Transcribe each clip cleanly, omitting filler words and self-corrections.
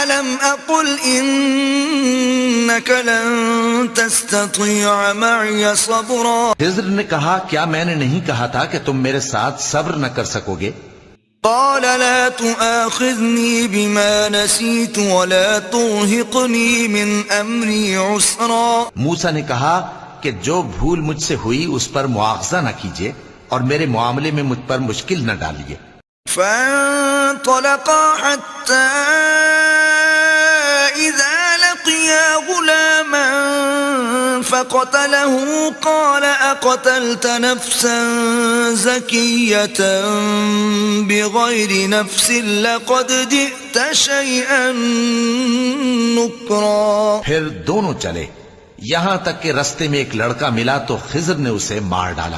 ألم أقل إنك لن تستطيع معي صبرا خضر نے کہا کیا میں نے نہیں کہا تھا کہ تم میرے ساتھ صبر نہ کر سکو گے؟ قال لا تؤاخذني بما نسيت ولا ترهقني من أمري عسرا موسیٰ نے کہا کہ جو بھول مجھ سے ہوئی اس پر مواخذہ نہ کیجیے اور میرے معاملے میں مجھ پر مشکل نہ ڈالیے۔ فانطلقا حتى إذا لقيا غلاما فقتله قال أقتلت نفسا زكية بغير نفس لقد جئت شيئا نكرا۔ پھر دونوں چلے یہاں تک کہ رستے میں ایک لڑکا ملا تو خضر نے اسے مار ڈالا۔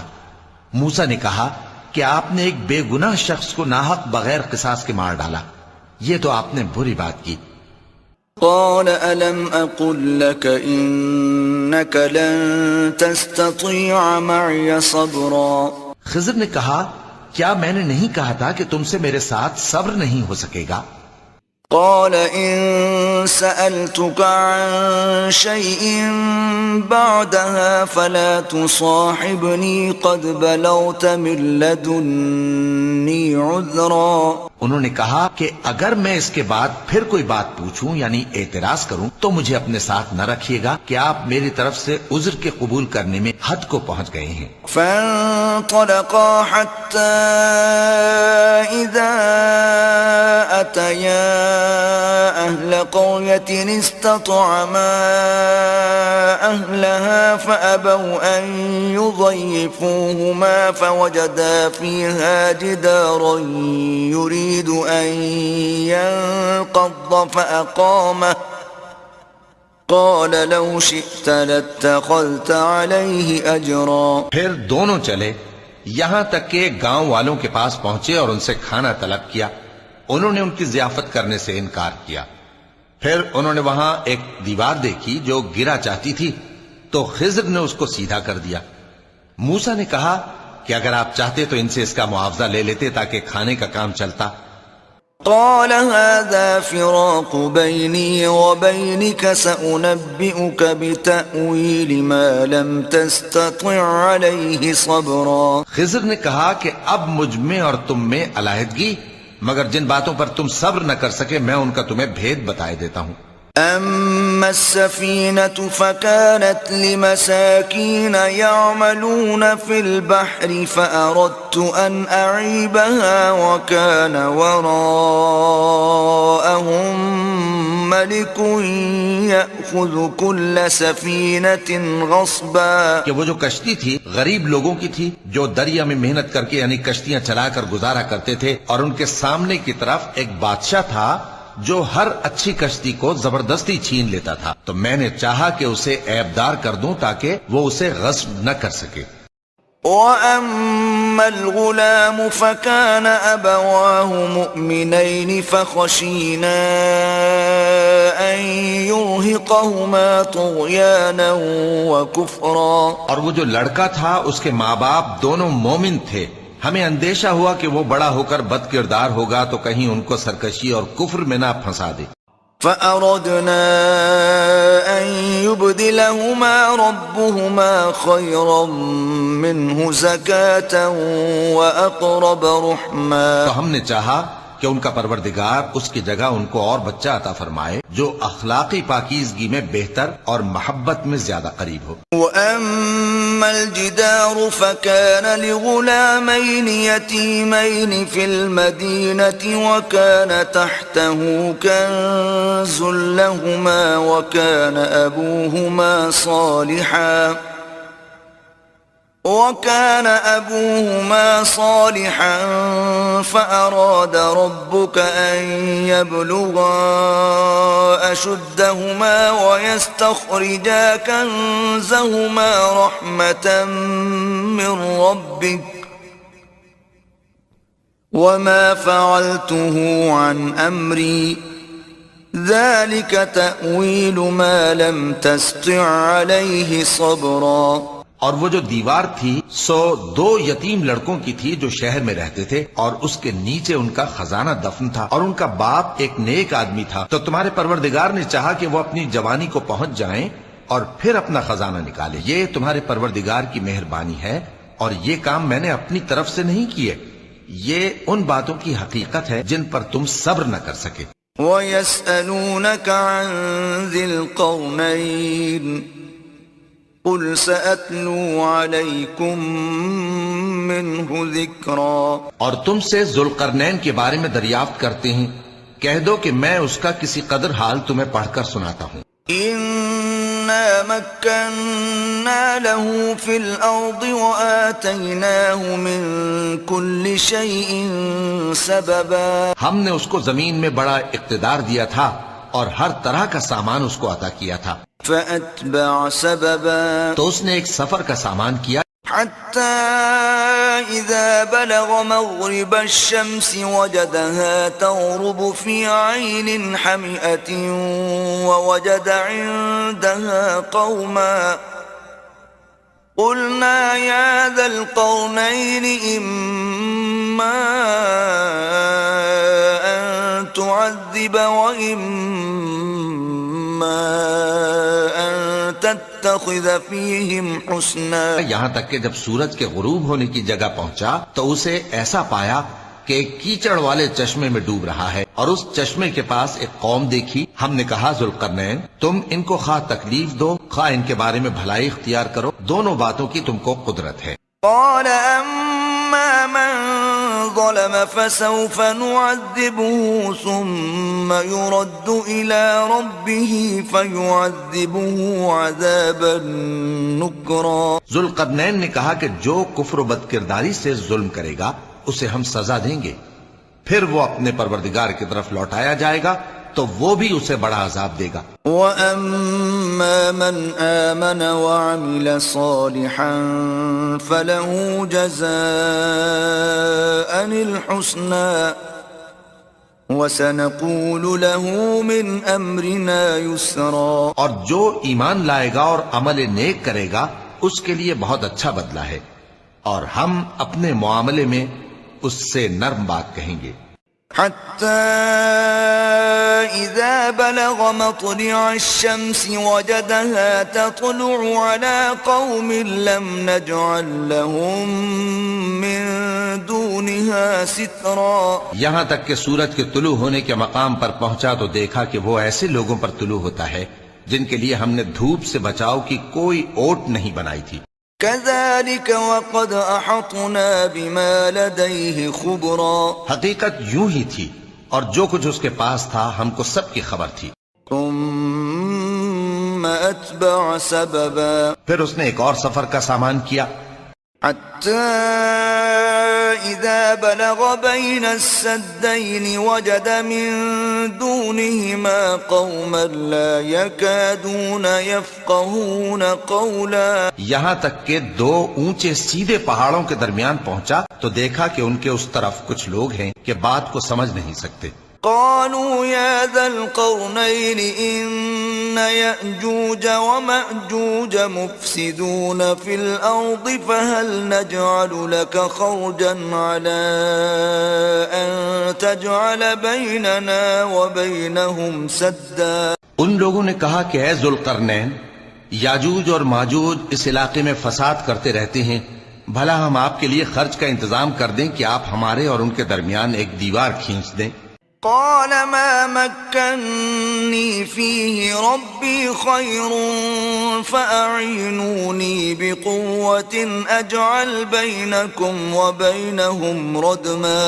موسیٰ نے کہا کہ آپ نے ایک بے گناہ شخص کو ناحق بغیر قصاص کے مار ڈالا، یہ تو آپ نے بری بات کی۔ قال ألم أقل لك إنك لن تستطيع معي صبرا خضر نے کہا کیا میں نے نہیں کہا تھا کہ تم سے میرے ساتھ صبر نہیں ہو سکے گا؟ قال إن سألتك عن شيء بعدها فلا تصاحبني قد بلغت من لدني عذرا۔ انہوں نے کہا کہ اگر میں اس کے بعد پھر کوئی بات پوچھوں یعنی اعتراض کروں تو مجھے اپنے ساتھ نہ رکھیے گا کہ آپ میری طرف سے عذر کے قبول کرنے میں حد کو پہنچ گئے ہیں۔ فانطلقا حتى إذا أتيا أهل قرية استطعما أهلها فأبوا أن يضيفوهما فوجدا فيها جدارا يريد أن ينقض فأقامه قال لو شئت لاتخذت عليه أجرا۔ پھر دونوں چلے یہاں تک کہ گاؤں والوں کے پاس پہنچے اور ان سے کھانا طلب کیا۔ انہوں نے ان کی ضیافت کرنے سے انکار کیا۔ پھر انہوں نے وہاں ایک دیوار دیکھی جو گرا چاہتی تھی تو خضر نے اس کو سیدھا کر دیا۔ موسیٰ نے کہا کہ اگر آپ چاہتے تو ان سے اس کا معاوضہ لے لیتے تاکہ کھانے کا کام چلتا۔ قال هذا فراق بيني وبينك سأنبئك بتأويل ما لم تستطع عليه صبرا۔ خضر نے کہا کہ اب مجھ میں اور تم میں علیحدگی، مگر جن باتوں پر تم صبر نہ کر سکے میں ان کا تمہیں بھید بتائے دیتا ہوں۔ أما السفينة فكانت لمساكين يعملون في البحر فأردت أن أعيبها وكان وراءهم ملك يأخذ كل سفينة غصبا۔ کہ وہ جو کشتی تھی غریب لوگوں کی تھی جو دریا میں محنت کر کے یعنی کشتیاں چلا کر گزارا کرتے تھے، اور ان کے سامنے کی طرف ایک بادشاہ تھا جو ہر اچھی کشتی کو زبردستی چھین لیتا تھا، تو میں نے چاہا کہ اسے عیبدار کر دوں تاکہ وہ اسے غصب نہ کر سکے۔ وَأَمَّا الْغُلَامُ فَكَانَ أَبَوَاهُ مُؤْمِنَيْنِ فَخَشِينَا أَن يُرْهِقَهُمَا طُغْيَانًا وَكُفْرًا۔ اور وہ جو لڑکا تھا اس کے ماں باپ دونوں مومن تھے، ہمیں اندیشہ ہوا کہ وہ بڑا ہو کر بد کردار ہوگا تو کہیں ان کو سرکشی اور کفر میں نہ پھنسا دے۔ فَأَرَدْنَا أَن يُبْدِلَهُمَا رَبُّهُمَا خَيْرًا مِّنْهُ زَكَاةً وَأَقْرَبَ رُحْمًا۔ تو ہم نے چاہا کہ ان کا پروردگار اس کی جگہ ان کو اور بچہ عطا فرمائے جو اخلاقی پاکیزگی میں بہتر اور محبت میں زیادہ قریب ہو۔ وَأَمَّا الْجِدَارُ فَكَانَ لِغُلَامَيْنِ يَتِيمَيْنِ فِي الْمَدِينَةِ وَكَانَ تَحْتَهُ كَنزٌ لَهُمَا وَكَانَ أَبُوهُمَا صَالِحًا فَأَرَادَ رَبُّكَ أَن يَبْلُغَا أَشُدَّهُمَا وَيَسْتَخْرِجَا كَنزَهُمَا رَحْمَةً مِّن رَّبِّكَ وَمَا فَعَلْتُهُ عَنْ أَمْرِي ذَلِكَ تَأْوِيلُ مَا لَمْ تَسْطِع عَلَيْهِ صَبْرًا۔ اور وہ جو دیوار تھی سو 2 یتیم لڑکوں کی تھی جو شہر میں رہتے تھے، اور اس کے نیچے ان کا خزانہ دفن تھا، اور ان کا باپ ایک نیک آدمی تھا۔ تو تمہارے پروردگار نے چاہا کہ وہ اپنی جوانی کو پہنچ جائیں اور پھر اپنا خزانہ نکالے۔ یہ تمہارے پروردگار کی مہربانی ہے، اور یہ کام میں نے اپنی طرف سے نہیں کیے۔ یہ ان باتوں کی حقیقت ہے جن پر تم صبر نہ کر سکے۔ وَيَسْأَلُونَكَ عَنْ ذِي الْقَرْنَيْنِ قُلْ سَأَتْلُو عَلَيْكُمْ مِنْهُ ذِكْرًا۔ اور تم سے ذوالقرنین کے بارے میں دریافت کرتے ہیں، کہہ دو کہ میں اس کا کسی قدر حال تمہیں پڑھ کر سناتا ہوں۔ إِنَّا مَكَّنَّا لَهُ فِي الْأَرْضِ وَآتَيْنَاهُ مِنْ كُلِّ شَيْءٍ سَبَبًا۔ ہم نے اس کو زمین میں بڑا اقتدار دیا تھا اور ہر طرح کا سامان اس کو عطا کیا تھا۔ فَأَتْبَعَ سَبَبًا تو اس نے ایک سفر کا سامان کیا، حتى إذا بلغ مغرب الشمس وجدها تغرب في عين حمئة ووجد عندها قوما قلنا يا ذا القرنين إما أن تعذب وإما أن تتخذ فيهم حسنا۔ یہاں تک کہ جب سورج کے غروب ہونے کی جگہ پہنچا تو اسے ایسا پایا کہ ایک کیچڑ والے چشمے میں ڈوب رہا ہے، اور اس چشمے کے پاس ایک قوم دیکھی۔ ہم نے کہا ذوالقرنین تم ان کو خواہ تکلیف دو خواہ ان کے بارے میں بھلائی اختیار کرو، دونوں باتوں کی تم کو قدرت ہے۔ قال أما من ظلم فسوف نعذبه ثم يرد إلى ربه فيعذبه عذابا نكرا۔ ذوالقرنین نے کہا کہ جو کفر و بد کرداری سے ظلم کرے گا اسے ہم سزا دیں گے، پھر وہ اپنے پروردگار کی طرف لوٹایا جائے گا تو وہ بھی اسے بڑا عذاب دے گا۔ وَأَمَّا مَنْ آمَنَ وَعَمِلَ صَالِحًا فَلَهُ جَزَاءً الْحُسْنَى وَسَنَقُولُ لَهُ مِنْ أَمْرِنَا يُسْرًا۔ اور جو ایمان لائے گا اور عمل نیک کرے گا اس کے لیے بہت اچھا بدلہ ہے، اور ہم اپنے معاملے میں اس سے نرم بات کہیں گے۔ حتى إذا بلغ مطلع الشمس وجدها تطلع على قوم لم نجعل لهم من دونها سترا۔ یہاں تک کہ سورج کے طلوع ہونے کے مقام پر پہنچا تو دیکھا کہ وہ ایسے لوگوں پر طلوع ہوتا ہے جن کے لیے ہم نے دھوپ سے بچاؤ کی کوئی اوٹ نہیں بنائی تھی۔ كذلك وقد أحطنا بما لديه خبرا۔ حقیقت یوں ہی تھی، اور جو کچھ اس کے پاس تھا ہم کو سب کی خبر تھی۔ ثم أتبع سببا۔ پھر اس نے ایک اور سفر کا سامان کیا، حتى إذا بلغ بين السدين وجد من دونهما قوما لا يكادون يفقهون قولا۔ یہاں تک کہ 2 اونچے سیدھے پہاڑوں کے درمیان پہنچا تو دیکھا کہ ان کے اس طرف کچھ لوگ ہیں کہ بات کو سمجھ نہیں سکتے۔ قالوا يا ذا القرنين إن يأجوج ومأجوج مفسدون في الأرض فهل نجعل لك خرجا على أن تجعل بيننا وبينهم سدا۔ ان لوگوں نے کہا کہ اے ذوالقرنین، یاجوج اور ماجوج اس علاقے میں فساد کرتے رہتے ہیں، بھلا ہم آپ کے لیے خرچ کا انتظام کر دیں کہ آپ ہمارے اور ان کے درمیان ایک دیوار کھینچ دیں۔ قال ما مكنني فيه ربي خير فأعينوني بقوة أجعل بينكم وبينهم ردما۔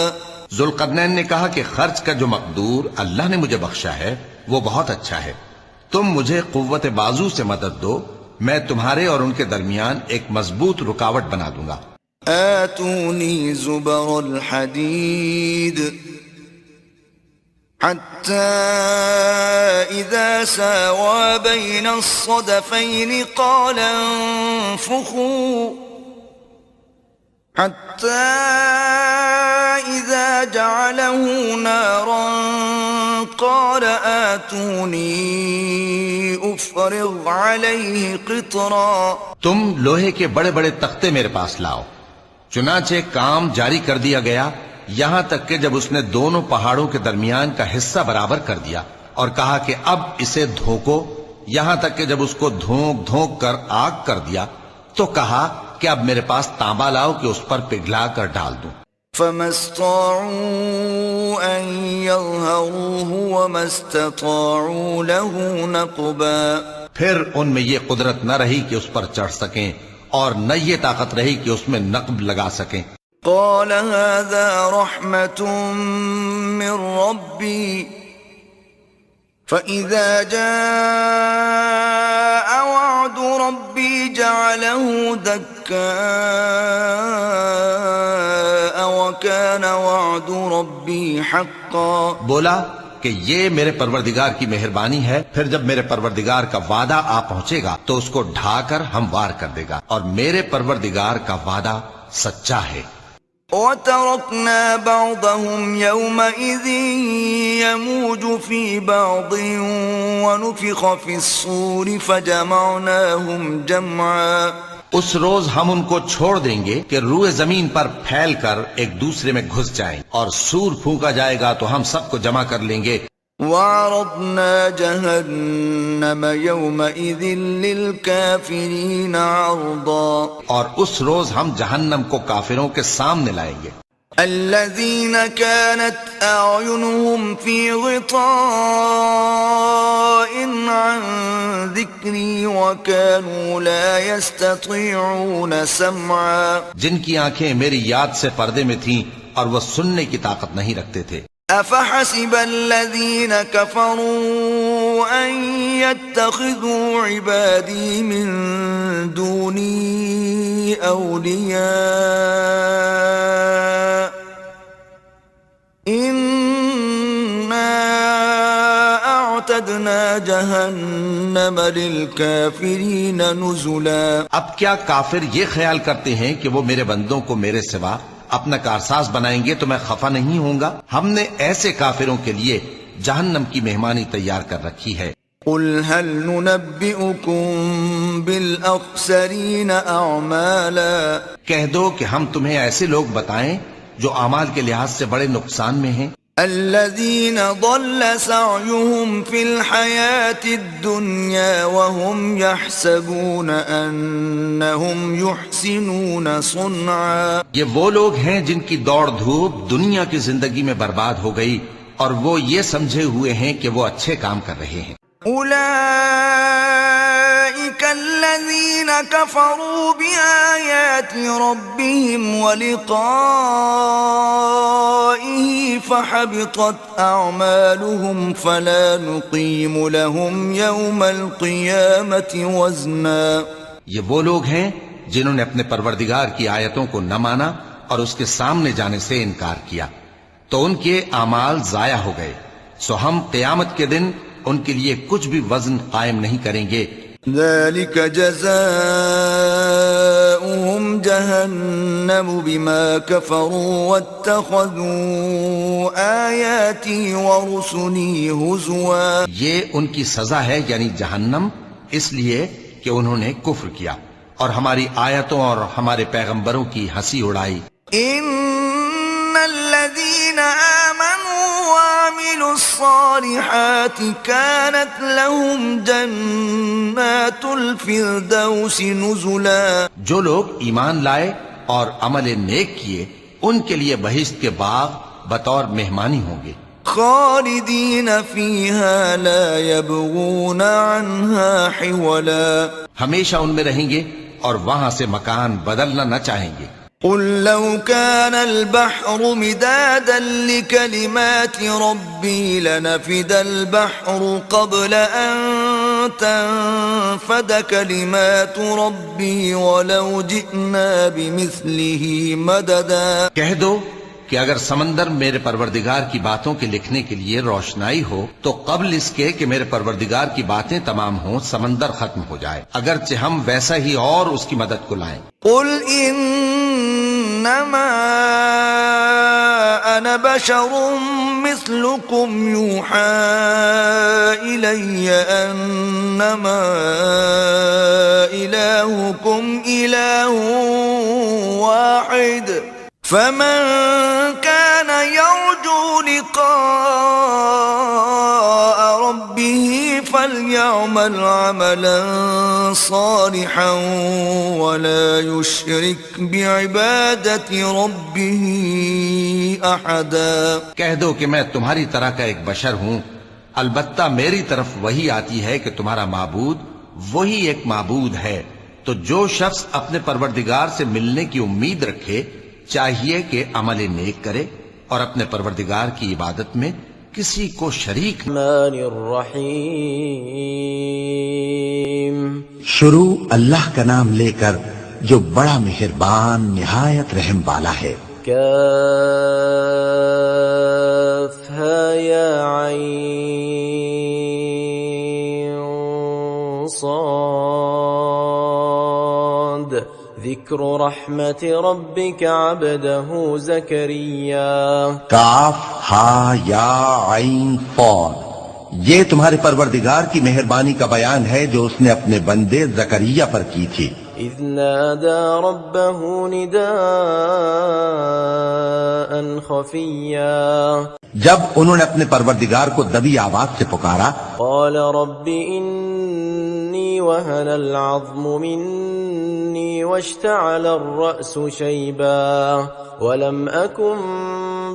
ذوالقرنین نے کہا کہ خرچ کا جو مقدور اللہ نے مجھے بخشا ہے وہ بہت اچھا ہے، تم مجھے قوت بازو سے مدد دو، میں تمہارے اور ان کے درمیان ایک مضبوط رکاوٹ بنا دوں گا۔ آتوني زبر الحديد حتى إذا ساوى بين الصدفين قال انفخوا حتى إذا جعله نارا قال آتوني أفرغ عليه قطرا. تم لوہے کے بڑے بڑے تختے میرے پاس لاؤ. چنانچہ کام جاری کر دیا گیا یہاں تک کہ جب اس نے دونوں پہاڑوں کے درمیان کا حصہ برابر کر دیا اور کہا کہ اب اسے دھوکو، یہاں تک کہ جب اس کو دھونک دھونک کر آگ کر دیا تو کہا کہ اب میرے پاس تانبا لاؤ کہ اس پر پگھلا کر ڈال دوں. فما استطاعوا أن يظهروه وما استطاعوا له نقبا. پھر ان میں یہ قدرت نہ رہی کہ اس پر چڑھ سکیں اور نہ یہ طاقت رہی کہ اس میں نقب لگا سکیں. قال هذا رحمة من ربي فإذا جاء وعد ربي جعله دكاء وكان وعد ربي حقا. بولا کہ یہ میرے پروردگار کی مہربانی ہے، پھر جب میرے پروردگار کا وعدہ آ پہنچے گا تو اس کو ڈھا کر ہموار کر دے گا، اور میرے پروردگار کا وعدہ سچا ہے. وَتَرَكْنَا بَعْضَهُمْ يَوْمَئِذٍ يَمُوجُ فِي بَعْضٍ وَنُفِخَ فِي الصُّورِ فَجَمَعْنَاهُمْ جَمْعًا. اس روز ہم ان کو چھوڑ دیں گے کہ روئے زمین پر پھیل کر ایک دوسرے میں گھس جائیں، اور سور پھونکا جائے گا تو ہم سب کو جمع کر لیں گے. وَعَرَضْنَا جَهَنَّمَ يَوْمَئِذٍ لِلْكَافِرِينَ عَرْضًا. اور اس روز ہم جہنم کو کافروں کے سامنے لائیں گے. الَّذِينَ كَانَتْ أَعْيُنُهُمْ فِي غِطَاءٍ عَنْ ذِكْرِي وَكَانُوا لَا يَسْتَطِيعُونَ سَمْعًا. جن کی آنکھیں میری یاد سے پردے میں تھیں اور وہ سننے کی طاقت نہیں رکھتے تھے. أَفَحَسِبَ الَّذِينَ كَفَرُوا أَن يَتَّخِذُوا عِبَادِي مِن دُونِي أَوْلِيَاءَ إِنَّا أَعْتَدْنَا جَهَنَّمَ لِلْكَافِرِينَ نُزُلًا. اب کیا کافر یہ خیال کرتے ہیں کہ وہ میرے بندوں کو میرے سوا اپنا کارساز بنائیں گے تو میں خفا نہیں ہوں گا؟ ہم نے ایسے کافروں کے لیے جہنم کی مہمانی تیار کر رکھی ہے. قُلْ هَلْ نُنَبِّئُكُمْ بِالْأَخْسَرِينَ أَعْمَالًا. کہہ دو کہ ہم تمہیں ایسے لوگ بتائیں جو اعمال کے لحاظ سے بڑے نقصان میں ہیں. الَّذِينَ ضَلَّ سَعْيُهُمْ فِي الْحَيَاةِ الدُّنْيَا وَهُمْ يَحْسَبُونَ أَنَّهُمْ يُحْسِنُونَ صُنْعًا. یہ وہ لوگ ہیں جن کی دوڑ دھوپ دنیا کی زندگی میں برباد ہو گئی اور وہ یہ سمجھے ہوئے ہیں کہ وہ اچھے کام کر رہے ہیں. أُولَئِكَ الَّذِينَ كَفَرُوا بِآيَاتِ رَبِّهِمْ وَلِقَائِهِ فَحَبِطَتْ أَعْمَالُهُمْ فَلَا نُقِيمُ لَهُمْ يَوْمَ الْقِيَامَةِ وَزْنًا. یہ وہ لوگ ہیں جنہوں نے اپنے پروردگار کی آیتوں کو نہ مانا اور اس کے سامنے جانے سے انکار کیا تو ان کے اعمال ضائع ہو گئے، سو ہم قیامت کے دن ان کے لیے کچھ بھی وزن قائم نہیں کریں گے. ذَلِكَ جَزَاؤُهُمْ جَهَنَّمُ بِمَا كَفَرُوا وَاتَّخَذُوا آيَاتِي وَرُسُلِي هُزُوًا. یہ ان کی سزا ہے یعنی جہنم، اس لیے کہ انہوں نے کفر کیا اور ہماری آیتوں اور ہمارے پیغمبروں کی ہنسی اڑائی. إِنَّ الَّذِينَ آمَنُوا وَعَمِلُوا الصَّالِحَاتِ كَانَتْ لَهُمْ جَنَّاتُ الْفِرْدَوْسِ نُزُلًا. جو لوگ ایمان لائے اور عمل نیک کیے ان کے لیے بہشت کے باغ بطور مہمانی ہوں گے. خالدین فیہا لا یبغون عنہا حولا. ہمیشہ ان میں رہیں گے اور وہاں سے مکان بدلنا نہ چاہیں گے. قل لو كان البحر مدادا لكلمات ربي لنفد البحر قبل أن تنفد كلمات ربي ولو جئنا بمثله مددا. کہہ دو کہ اگر سمندر میرے پروردگار کی باتوں کے لکھنے کے لیے روشنائی ہو تو قبل اس کے کہ میرے پروردگار کی باتیں تمام ہوں سمندر ختم ہو جائے، اگرچہ ہم ویسا ہی اور اس کی مدد کو لائیں. قل إنما أنا بشر مثلكم يوحى إلي أنما إلهكم إله واحد فمن كان يرجو لقاء ربه فليعمل عملا صالحا ولا يشرك بعبادة ربه أحدا. کہہ دو کہ میں تمہاری طرح کا ایک بشر ہوں، البتہ میری طرف وہی آتی ہے کہ تمہارا معبود وہی ایک معبود ہے. تو جو شخص اپنے پروردگار سے ملنے کی امید رکھے چاہیے کہ عمل نیک کرے اور اپنے پروردگار کی عبادت میں کسی کو شریک الرحمن الرحیم. شروع اللہ کا نام لے کر جو بڑا مہربان نہایت رحم والا ہے. کاف ہا یا عین صاد ذکر رحمت ربک عبدہ زکریا. کاف ہا یا عین صاد، یہ تمہارے پروردگار کی مہربانی کا بیان ہے جو اس نے اپنے بندے زکریا پر کی تھی. اذ نادى ربه نداء خفيا. جب انہوں نے اپنے پروردگار کو دبی آواز سے پکارا. قال رب إني وهن العظم مني واشتعل الرأس شيبا ولم أكن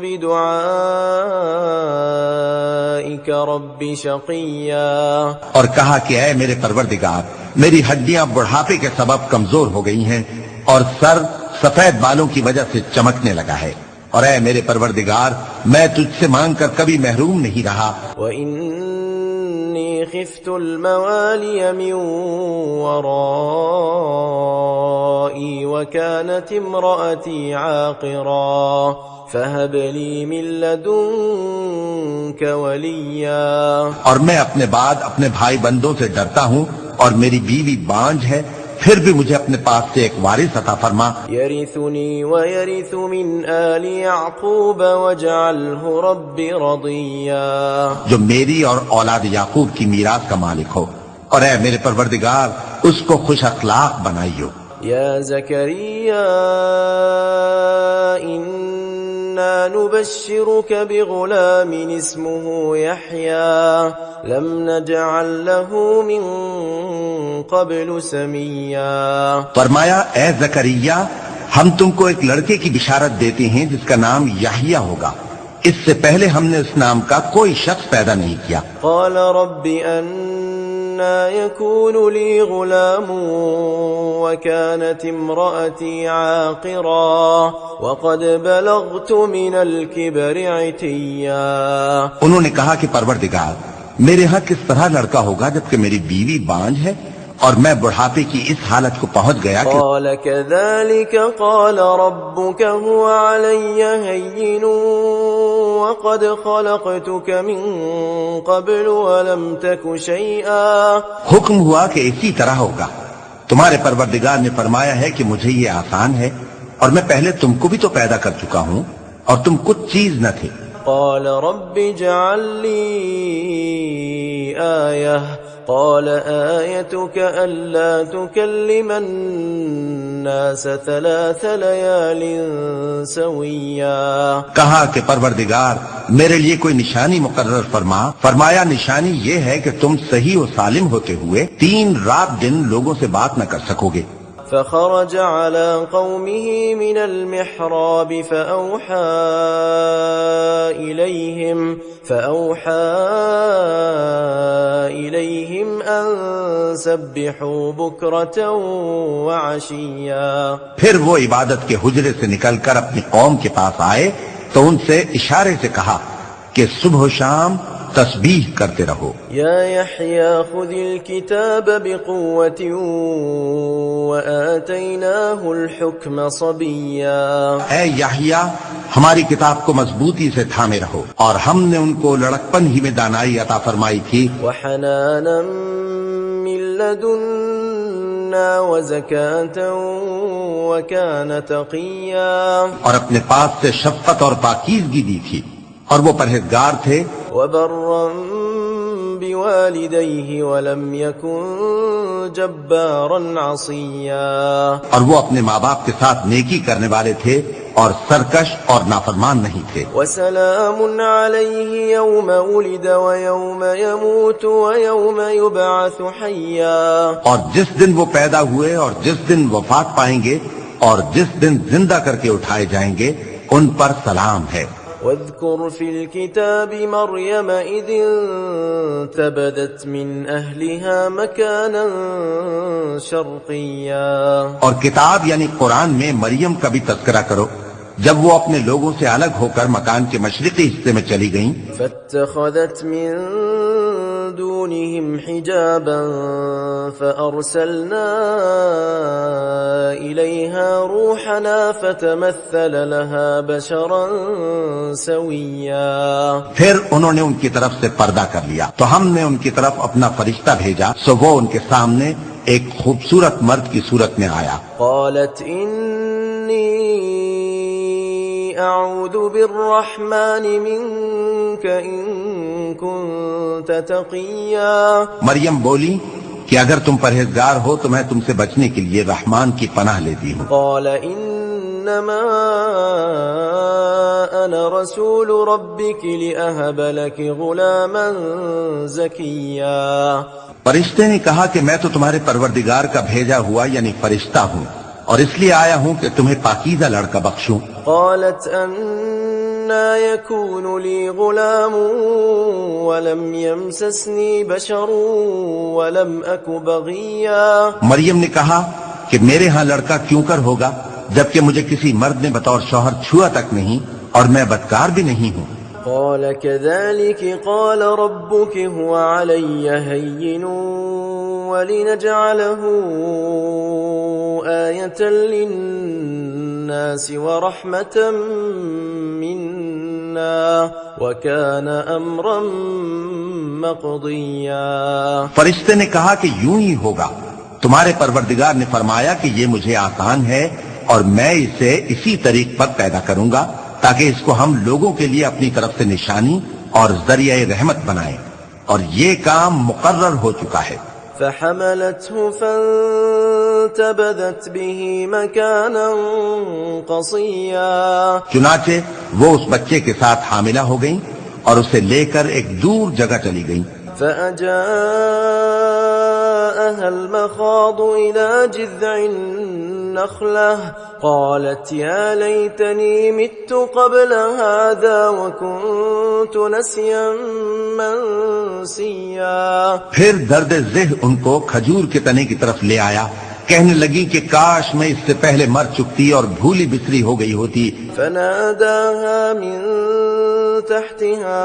بدعائك رب شقيا. اور کہا کہ اے میرے پروردگار، میری ہڈیاں بڑھاپے کے سبب کمزور ہو گئی ہیں اور سر سفید بالوں کی وجہ سے چمکنے لگا ہے، اور اے میرے پروردگار میں تجھ سے مانگ کر کبھی محروم نہیں رہا. وَإِنِّي خِفْتُ الْمَوَالِيَ مِنْ وَرَائِي وَكَانَتِ امْرَأَتِي عَاقِرًا فَهَبْ لِي مِن لَّدُنكَ وَلِيًّا. اور میں اپنے بعد اپنے بھائی بندوں سے ڈرتا ہوں اور میری بیوی بانجھ ہے، پھر بھی مجھے اپنے پاس سے ایک وارث عطا فرما. يرثني ويرث من آل يعقوب واجعله رب رضيا. جو میری اور اولاد یعقوب کی میراث کا مالک ہو، اور اے میرے پروردگار اس کو خوش اخلاق بنائیو. يا زكريا إنا نبشرك بغلام اسمه يحيى لم نجعل له من قبل سميا. فرمایا اے زکریا، ہم تم کو ایک لڑکے کی بشارت دیتے ہیں جس کا نام یحییٰ ہوگا، اس سے پہلے ہم نے اس نام کا کوئی شخص پیدا نہیں کیا. قال رب أنا يكون لي غلام وكانت امرأتي عاقرا وقد بلغت من الكبر عتيا. انہوں نے کہا کہ پروردگار، میرے ہاں کس طرح لڑکا ہوگا جبکہ میری بیوی بانجھ ہے اور میں بڑھاپے کی اس حالت کو پہنچ گیا کہ. قال كذلك قال ربك هو علي هين وقد خلقتك من قبل ولم تك شيئا. حکم ہوا کہ اسی طرح ہوگا. تمہارے پروردگار نے فرمایا ہے کہ مجھے یہ آسان ہے، اور میں پہلے تم کو بھی تو پیدا کر چکا ہوں اور تم کچھ چیز نہ تھے. قال رب اجعل لي آية قال آيتك ألا تكلم الناس 3 ليال سويا. کہا کہ پروردگار میرے لیے کوئی نشانی مقرر فرما. فرمایا نشانی یہ ہے کہ تم صحیح و سالم ہوتے ہوئے 3 رات دن لوگوں سے بات نہ کر سکو گے. فخرج على قومه من المحراب فأوحى إليهم أن سبحوا بكرة وعشيا. پھر وہ عبادت کے حجرے سے نکل کر اپنی قوم کے پاس آئے تو ان سے اشارے سے کہا کہ صبح و شام تسبیح کرتے رہو. یا یحییٰ خذ الکتاب بقوة وآتیناہ الحکم صبیا. اے یحییٰ ہماری کتاب کو مضبوطی سے تھامے رہو، اور ہم نے ان کو لڑکپن ہی میں دانائی عطا فرمائی تھی. وحنانا من لدنا وزکاة وكان تقيا اور اپنے پاس سے شفقت اور پاکیزگی دی تھی اور وہ پرہیزگار تھے. وبرا بوالديه ولم يكن جبارا عصيا اور وہ اپنے ماں باپ کے ساتھ نیکی کرنے والے تھے اور سرکش اور نافرمان نہیں تھے. وسلام عليه يوم ولد ويوم يموت ويوم يبعث حيا اور جس دن وہ پیدا ہوئے اور جس دن وفات پائیں گے اور جس دن زندہ کر کے اٹھائے جائیں گے ان پر سلام ہے. واذكر في الكتاب مريم إذ انتبذت من أهلها مكانا شرقيا اور کتاب یعنی قرآن میں مریم کا بھی تذکرہ کرو جب وہ اپنے لوگوں سے الگ ہو کر مکان کے مشرقی حصے میں چلی گئیں. فاتخذت من دونهم حجابا فأرسلنا إليها روحنا فتمثل لها بشرا سويا پھر انہوں نے ان کی طرف سے پردہ کر لیا تو ہم نے ان کی طرف اپنا فرشتہ بھیجا سو وہ ان کے سامنے ایک خوبصورت مرد کی صورت میں آیا. قالت إني أعوذ بالرحمن منك إن كنت تقيا مریم بولی کہ اگر تم پرہیزگار ہو تو میں تم سے بچنے کے لیے رحمان کی پناہ لیتی ہوں. قال إنما أنا رسول ربك لأهب لك غلاما زكيا فرشتے نے کہا کہ میں تو تمہارے پروردگار کا بھیجا ہوا یعنی فرشتہ ہوں اور اس لیے آیا ہوں کہ تمہیں پاکیزہ لڑکا بخشوں. قالت أنا يكون لي غلام ولم يمسسني بشر ولم أك بغيا مریم نے کہا کہ میرے ہاں لڑکا کیوں کر ہوگا جبکہ مجھے کسی مرد نے بطور شوہر چھوا تک نہیں اور میں بدکار بھی نہیں ہوں. قال كذلك قال ربك هو علي هين ولنجعله آية للناس ورحمة منا وكان أمرا مقضيا فرشتے نے کہا کہ یوں ہی ہوگا. تمہارے پروردگار نے فرمایا کہ یہ مجھے آسان ہے اور میں اسے اسی طریق پر پیدا کروں گا تاکہ اس کو ہم لوگوں کے لیے اپنی طرف سے نشانی اور ذریعہ رحمت بنائیں اور یہ کام مقرر ہو چکا ہے. فحملته فانتبذت به مكانا قصيا چنانچہ وہ اس بچے کے ساتھ حاملہ ہو گئیں اور اسے لے کر ایک دور جگہ چلی گئیں. فأجاءها المخاض إلى جذع النخلة قالت يا ليتني مت قبل هذا وكنت نسيا منسيا پھر درد ذہ ان کو کھجور کے تنے کی طرف لے آیا. کہنے لگی کہ کاش میں اس سے پہلے مر چکتی اور بھولی بسری ہو گئی ہوتی. فناداها من تحتها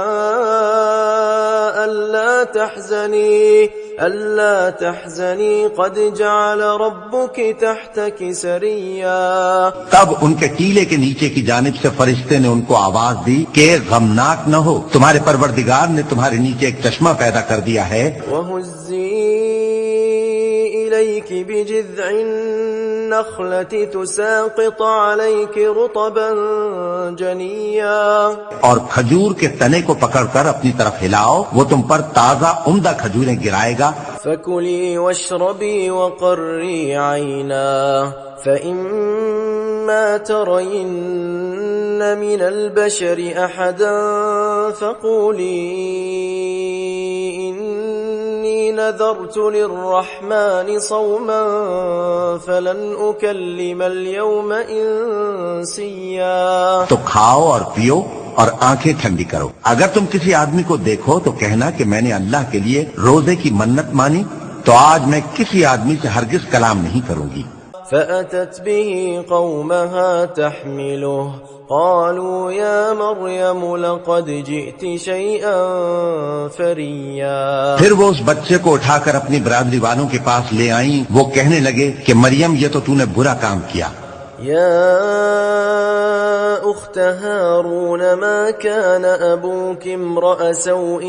ألا تحزني قد جعل ربك تحتك سريا تب ان کے ٹیلے کے نیچے کی جانب سے فرشتے نے ان کو آواز دی کہ غمناک نہ ہو، تمہارے پروردگار نے تمہارے نیچے ایک چشمہ پیدا کر دیا ہے. وهزي إليك بجذع النخلة تساقط عليك رطبا جنيا اور کھجور کے تنے کو پکڑ کر اپنی طرف ہلاؤ، وہ تم پر تازہ عمدہ کھجوریں گرائے گا. فكلي واشربي وقري عينا فإما ترين من البشر أحدا فقولي إني نذرت للرحمن صوما فلن أكلم اليوم إنسيا تو کھاؤ اور پیو اور آنکھیں ٹھنڈی کرو. اگر تم کسی آدمی کو دیکھو تو کہنا کہ میں نے اللہ کے لیے روزے کی منت مانی تو آج میں کسی آدمی سے ہرگز کلام نہیں کروں گی. فأتت به قومها تحمله قالوا يا مريم لقد جئت شيئا فريا پھر وہ اس بچے کو اٹھا کر اپنی برادری والوں کے پاس لے آئیں. وہ کہنے لگے کہ مریم یہ تو نے برا کام کیا. يا أخت هارون ما كان أبوك امرأ سوء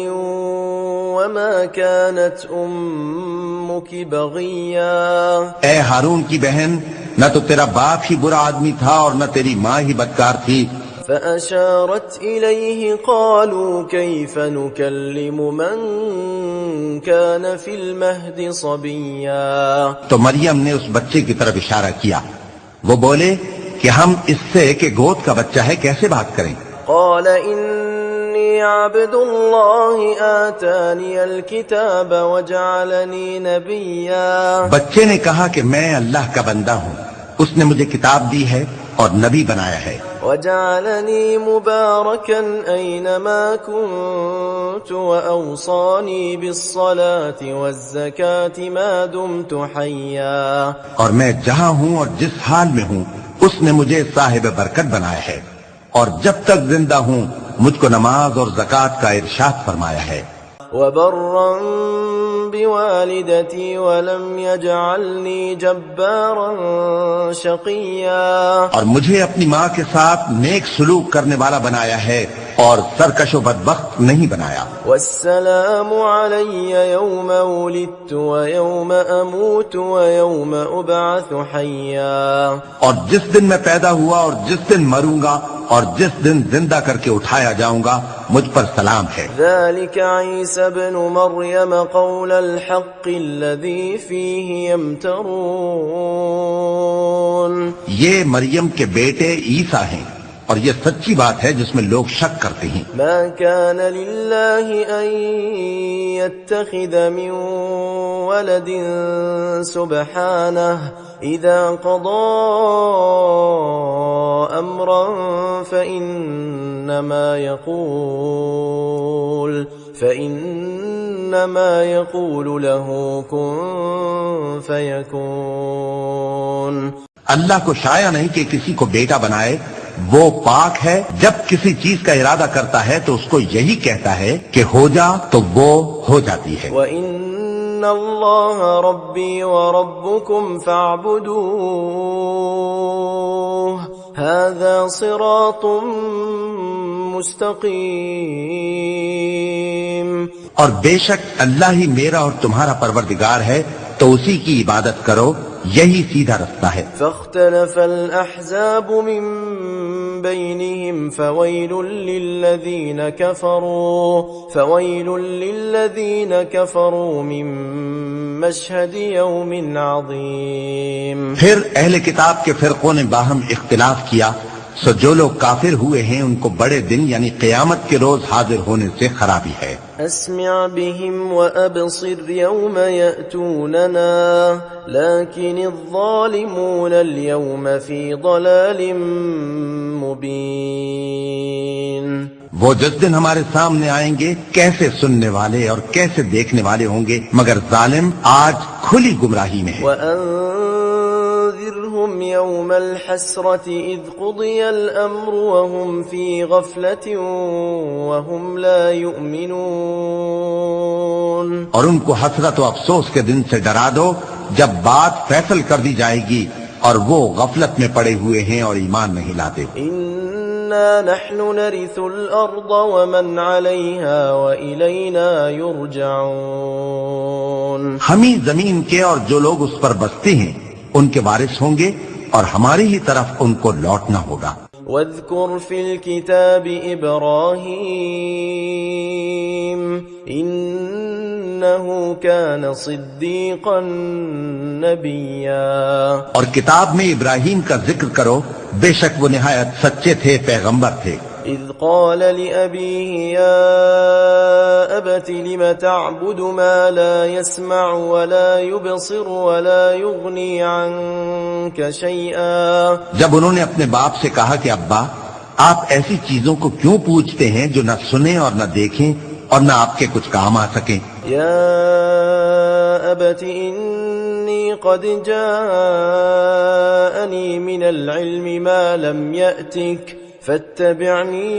وما كانت أمك بغيا اے ہارون کی بہن، نہ تو تیرا باپ ہی برا آدمی تھا اور نہ تیری ماں ہی بدکار تھی. فأشارت إليه قالوا كيف نكلم من كان في المهد صبيا. تو مریم نے اس بچے کی طرف اشارہ کیا. وہ بولے کہ ہم اس سے کہ گود کا بچہ ہے کیسے بات کریں. قال إني عبد الله آتاني الكتاب وجعلني نبيا. بچے نے کہا کہ میں اللہ کا بندہ ہوں، اس نے مجھے کتاب دی ہے اور نبی بنایا ہے. وجعلني مباركا أينما كنت وأوصاني بالصلاة والزكاة ما دمت حيا. اور میں جہاں ہوں اور جس حال میں ہوں اس نے مجھے صاحب برکت بنایا ہے، اور جب تک زندہ ہوں مجھ کو نماز اور زکوٰۃ کا ارشاد فرمایا ہے. وبرا بوالدتي ولم يجعلني جبارا شقيا. اور مجھے اپنی ماں کے ساتھ نیک سلوک کرنے والا بنایا ہے اور سرکش و بدبخت نہیں بنایا. والسلام علي يوم ولدت ويوم أموت ويوم أبعث حيا. اور جس دن میں پیدا ہوا اور جس دن مروں گا اور جس دن زندہ کر کے اٹھایا جاؤں گا مجھ پر سلام ہے. ذلك عيسى ابن مريم قول الحق الذي فيه يمترون. یہ مریم کے بیٹے عیسیٰ ہیں اور یہ سچی بات ہے جس میں لوگ شک کرتے ہیں. ما كان لله أن يتخذ من ولد سبحانه إذا قضى أمرا فإنما يقول له كن فيكون. اللہ کو شایع نہیں کہ کسی کو بیٹا بنائے، وہ پاک ہے. جب کسی چیز کا ارادہ کرتا ہے تو اس کو یہی کہتا ہے کہ ہو جا تو وہ ہو جاتی ہے. وَإِنَّ اللَّهَ رَبِّي وَرَبُّكُمْ فَاعْبُدُوهُ هَذَا صِرَاطٌ مُسْتَقِيمٌ. اور بے شک اللہ ہی میرا اور تمہارا پروردگار ہے تو اسی کی عبادت کرو، یہی سیدھا رستہ ہے. فاختلف الأحزاب من بينهم فويل للذين كفروا من مشهد يوم عظيم. پھر اہل کتاب کے فرقوں نے باہم اختلاف کیا، سو جو لوگ کافر ہوئے ہیں ان کو بڑے دن یعنی قیامت کے روز حاضر ہونے سے خرابی ہے. اسمع بهم وأبصر يوم يأتوننا لكن الظالمون اليوم في ضلال مبين. وہ جس دن ہمارے سامنے آئیں گے کیسے سننے والے اور کیسے دیکھنے والے ہوں گے، مگر ظالم آج کھلی گمراہی میں ہے. وأنذرهم يوم الحسرة إذ قضي الأمر وهم في غفلة وهم لا يؤمنون. اور ان کو حسرت و افسوس کے دن سے ڈرا دو جب بات فیصل کر دی جائے گی اور وہ غفلت میں پڑے ہوئے ہیں اور ایمان نہیں لاتے. إنا نحن نرث الأرض ومن عليها وإلينا يرجعون. ہم ہی زمین کے اور جو لوگ اس پر بستے ہیں ان کے وارث ہوں گے اور ہماری ہی طرف ان کو لوٹنا ہوگا. واذكر في الكتاب إبراهيم إنه كان صديقا نبيا. اور کتاب میں ابراہیم کا ذکر کرو، بے شک وہ نہایت سچے تھے، پیغمبر تھے. إذ قال لأبيه يا أبت لم تعبد ما لا يسمع ولا يبصر ولا يغني عنك شيئا. جب انہوں نے اپنے باپ سے کہا کہ ابا آپ ایسی چیزوں کو کیوں پوچھتے ہیں جو نہ سنیں اور نہ دیکھیں اور نہ آپ کے کچھ کام آ سکیں. يا أبت إني قد جاءني من العلم ما لم يأتك فاتبعني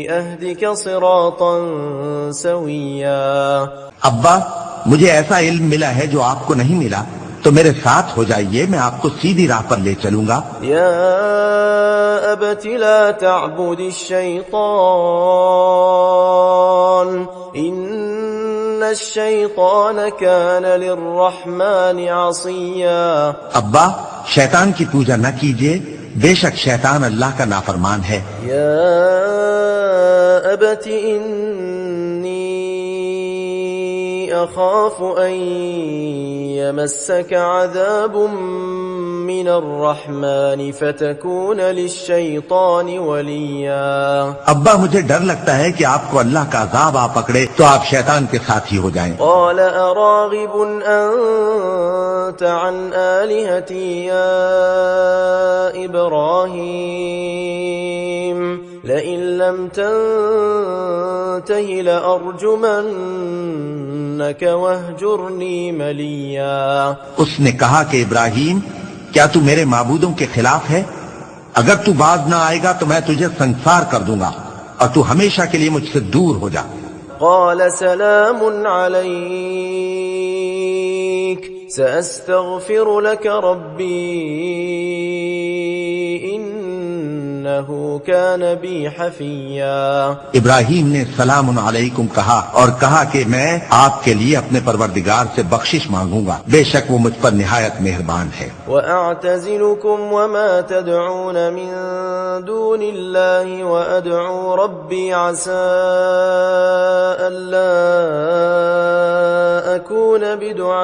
أهدك صراطا سويا. ابا مجھے ایسا علم ملا ہے جو آپ کو نہیں ملا، تو میرے ساتھ ہو جائیے، میں آپ کو سیدھی راہ پر لے چلوں گا. يا أبت لا تعبد الشيطان إن الشيطان كان للرحمن عصيا. ابا شیطان کی پوجا نہ کیجیے، بے شک شیطان اللہ کا نافرمان ہے. يا أبت إني أخاف أن يمسك عذاب من الرحمن فتكون للشيطان وليا. ابا مجھے ڈر لگتا ہے کہ آپ کو اللہ کا عذاب آ پکڑے تو آپ شیطان کے ساتھی ہو جائیں. قال أراغب أنت عن آلهتي يا إبراهيم لئن لم تنته لأرجمنك واهجرني مليا. اس نے کہا کہ ابراہیم کیا تو میرے معبودوں کے خلاف ہے؟ اگر تو باز نہ آئے گا تو میں تجھے سنسار کر دوں گا اور تو ہمیشہ کے لیے مجھ سے دور ہو جا. قال سلام عليك سأستغفر لك ربي إنه كان بي حفيا. ابراہیم نے سلام علیکم کہا اور کہا کہ میں آپ کے لیے اپنے پروردگار سے بخشش مانگوں گا، بے شک وہ مجھ پر نہایت مہربان ہے. وأعتزلكم وما تدعون من دون الله وأدعو ربي عسى ألا أكون بدعاء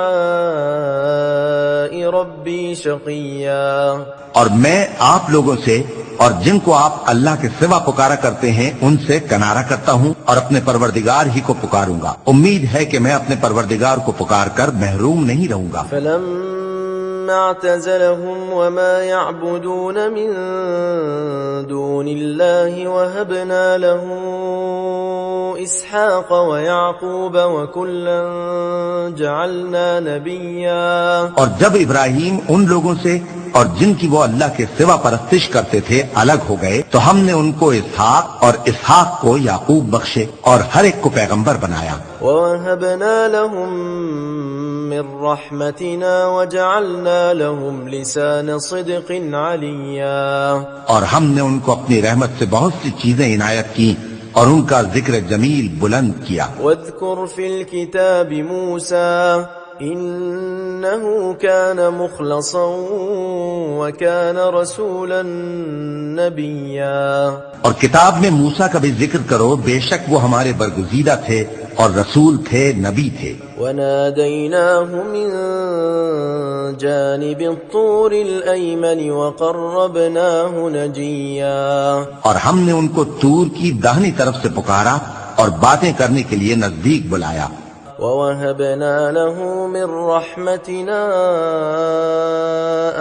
ربي شقيا. اور میں آپ لوگوں سے اور جن کو آپ اللہ کے سوا پکارا کرتے ہیں ان سے کنارہ کرتا ہوں اور اپنے پروردگار ہی کو پکاروں گا. امید ہے کہ میں اپنے پروردگار کو پکار کر محروم نہیں رہوں گا. فلما اعتزلهم وما يعبدون من دون الله وهبنا له إسحاق ويعقوب وكلا جعلنا نبيا. اور جب ابراہیم ان لوگوں سے اور جن کی وہ اللہ کے سوا پرستش کرتے تھے الگ ہو گئے تو ہم نے ان کو اسحاق اور اسحاق کو یعقوب بخشے اور ہر ایک کو پیغمبر بنایا. وَوَهَبْنَا لَهُم مِّن رَّحْمَتِنَا وَجَعَلْنَا لَهُمْ لِسَانَ صِدْقٍ عَلِيًّا. اور ہم نے ان کو اپنی رحمت سے بہت سی چیزیں عنایت کی اور ان کا ذکر جمیل بلند کیا. وَاذْكُرْ فِي الْكِتَابِ مُوسَىٰ إِنَّهُ كَانَ مُخْلَصًا وَكَانَ رَسُولًا نَبِيًّا. اور کتاب میں موسیٰ کا بھی ذکر کرو، بے شک وہ ہمارے برگزیدہ تھے اور رسول تھے، نبی تھے. وَنَادَيْنَاهُ مِن جَانِبِ الطُّورِ الْأَيْمَنِ وَقَرَّبْنَاهُ نَجِيًّا. اور ہم نے ان کو طور کی داہنی طرف سے پکارا اور باتیں کرنے کے لیے نزدیک بلایا. وَوَهَبْنَا لَهُ مِن رَّحْمَتِنَا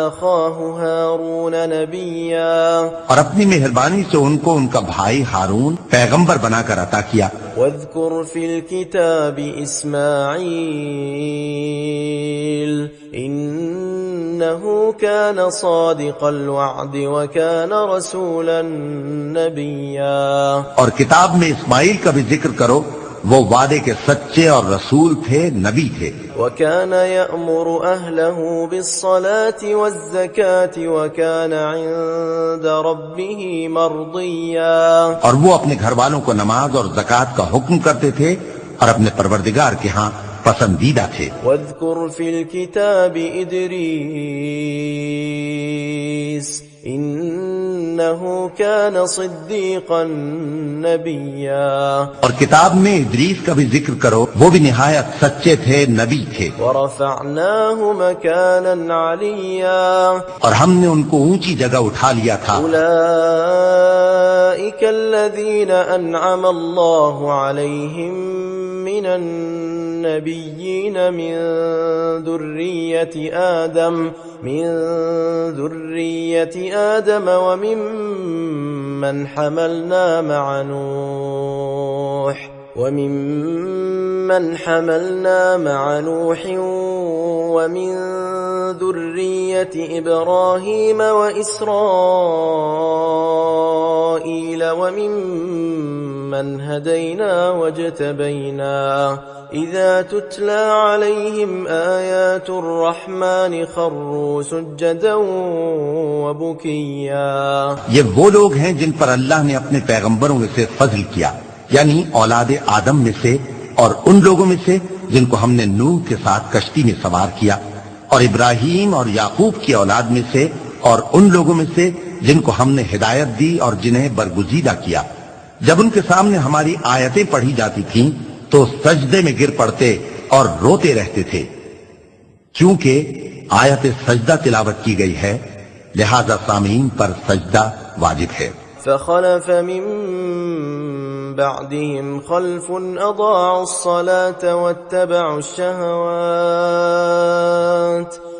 أَخَاهُ هَارُونَ نَبِيًّا. اور اپنی مہربانی سے ان کو ان کا بھائی ہارون پیغمبر بنا کر عطا کیا. وَاذْكُرْ فِي الْكِتَابِ إِسْمَاعِيلَ إِنَّهُ كَانَ صَادِقَ الْوَعْدِ وَكَانَ رَسُولًا نَبِيًّا. اور کتاب میں اسماعیل کا بھی ذکر کرو، وہ وعدے کے سچے اور رسول تھے، نبی تھے. وَكَانَ يَأْمُرُ أَهْلَهُ بِالصَّلَاةِ وَالزَّكَاةِ وَكَانَ عِندَ رَبِّهِ مَرْضِيًّا. اور وہ اپنے گھر والوں کو نماز اور زکوٰۃ کا حکم کرتے تھے اور اپنے پروردگار کے ہاں پسندیدہ تھے. وَاذْكُرْ فِي الْكِتَابِ إِدْرِيسَ إِنَّهُ كَانَ صِدِّيقًا نَبِيًّا. اور کتاب میں ادریس کا بھی ذکر کرو، وہ بھی نہایت سچے تھے، نبی تھے. وَرَفَعْنَاهُ مَكَانًا عَلِيًّا. اور ہم نے ان کو اونچی جگہ اٹھا لیا تھا. أُولَئِكَ الَّذِينَ أَنْعَمَ اللَّهُ عَلَيْهِمْ مِنَ النَّبِيِّينَ مِن ذُرِّيَّةِ آدم وممن حملنا مع نوح ومن ذرية إبراهيم وإسرائيل وممن هدينا واجتبينا إذا تتلى عليهم آيات الرحمن خروا سجدا وبكيا. یہ وہ لوگ ہیں جن پر اللہ نے اپنے پیغمبروں میں سے فضل کیا، یعنی اولاد آدم میں سے اور ان لوگوں میں سے جن کو ہم نے نوح کے ساتھ کشتی میں سوار کیا، اور ابراہیم اور یعقوب کی اولاد میں سے، اور ان لوگوں میں سے جن کو ہم نے ہدایت دی اور جنہیں برگزیدہ کیا۔ جب ان کے سامنے ہماری آیتیں پڑھی جاتی تھیں تو سجدے میں گر پڑتے اور روتے رہتے تھے۔ کیونکہ آیت سجدہ تلاوت کی گئی ہے، لہذا سامعین پر سجدہ واجب ہے۔ فخلف من بعدهم خلف أضاعوا الصلاة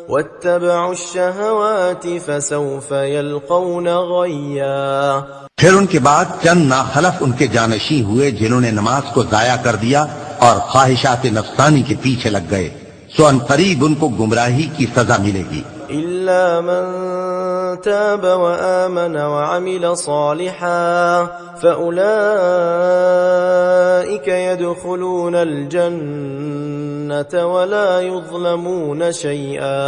واتبعوا الشهوات فسوف يلقون غيا۔ پھر ان کے بعد چند ناخلف ان کے جانشین ہوئے جنہوں نے نماز کو ضائع کر دیا اور خواہشات نفسانی کے پیچھے لگ گئے، سو ان قریب ان کو گمراہی کی سزا ملے گی۔ إلا من تاب وآمن وعمل صالحا فأولئك يدخلون الجنة ولا يظلمون شيئا۔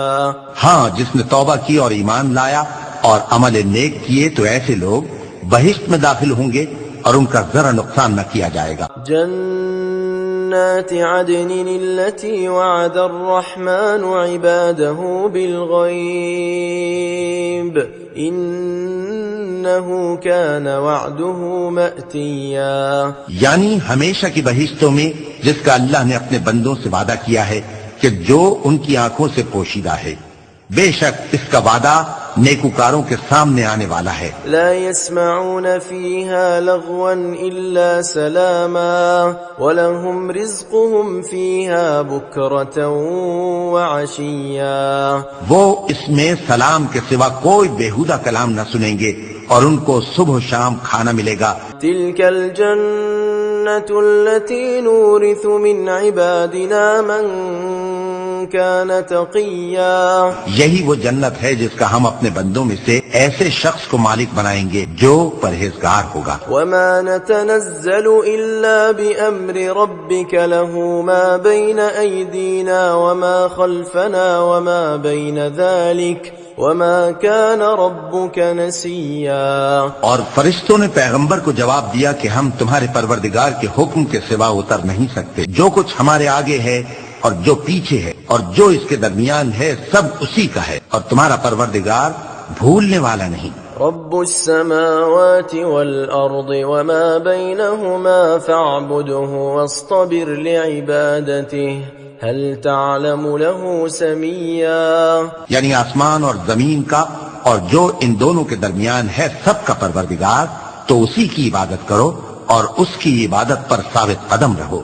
ہاں، جس نے توبہ کی اور ایمان لایا اور عمل نیک کیے تو ایسے لوگ بہشت میں داخل ہوں گے اور ان کا ذرا نقصان نہ کیا جائے گا۔ جنات عدن التي وعد الرحمن عباده بالغيب إنه كان وعده مأتيا، یعنی ہمیشہ کی بہشتوں میں جس کا اللہ نے اپنے بندوں سے وعدہ کیا ہے کہ جو ان کی آنکھوں سے پوشیدہ ہے، بے شک اس کا وعدہ نیکوکاروں کے سامنے آنے والا ہے۔ لا يسمعون فيها لغوا إلا سلاما ولهم رزقهم فيها بكرة وعشيا، وہ اس میں سلام کے سوا کوئی بیہودہ کلام نہ سنیں گے اور ان کو صبح و شام کھانا ملے گا۔ تلك الجنة التي نورث من عبادنا من كان تقيا، یہی وہ جنت ہے جس کا ہم اپنے بندوں میں سے ایسے شخص کو مالک بنائیں گے جو پرہیزگار ہوگا۔ وما نتنزل إلا بأمر ربك له ما بين أيدينا وما خلفنا وما بين ذلك وما كان ربك نسيا، اور فرشتوں نے پیغمبر کو جواب دیا کہ ہم تمہارے پروردگار کے حکم کے سوا اتر نہیں سکتے، جو کچھ ہمارے آگے ہے اور جو پیچھے ہے اور جو اس کے درمیان ہے سب اسی کا ہے، اور تمہارا پروردگار بھولنے والا نہیں۔ رب السماوات والأرض وما بينهما فاعبده واصطبر لعبادته هل تعلم له سميا، یعنی آسمان اور زمین کا اور جو ان دونوں کے درمیان ہے سب کا پروردگار، تو اسی کی عبادت کرو اور اس کی عبادت پر ثابت قدم رہو،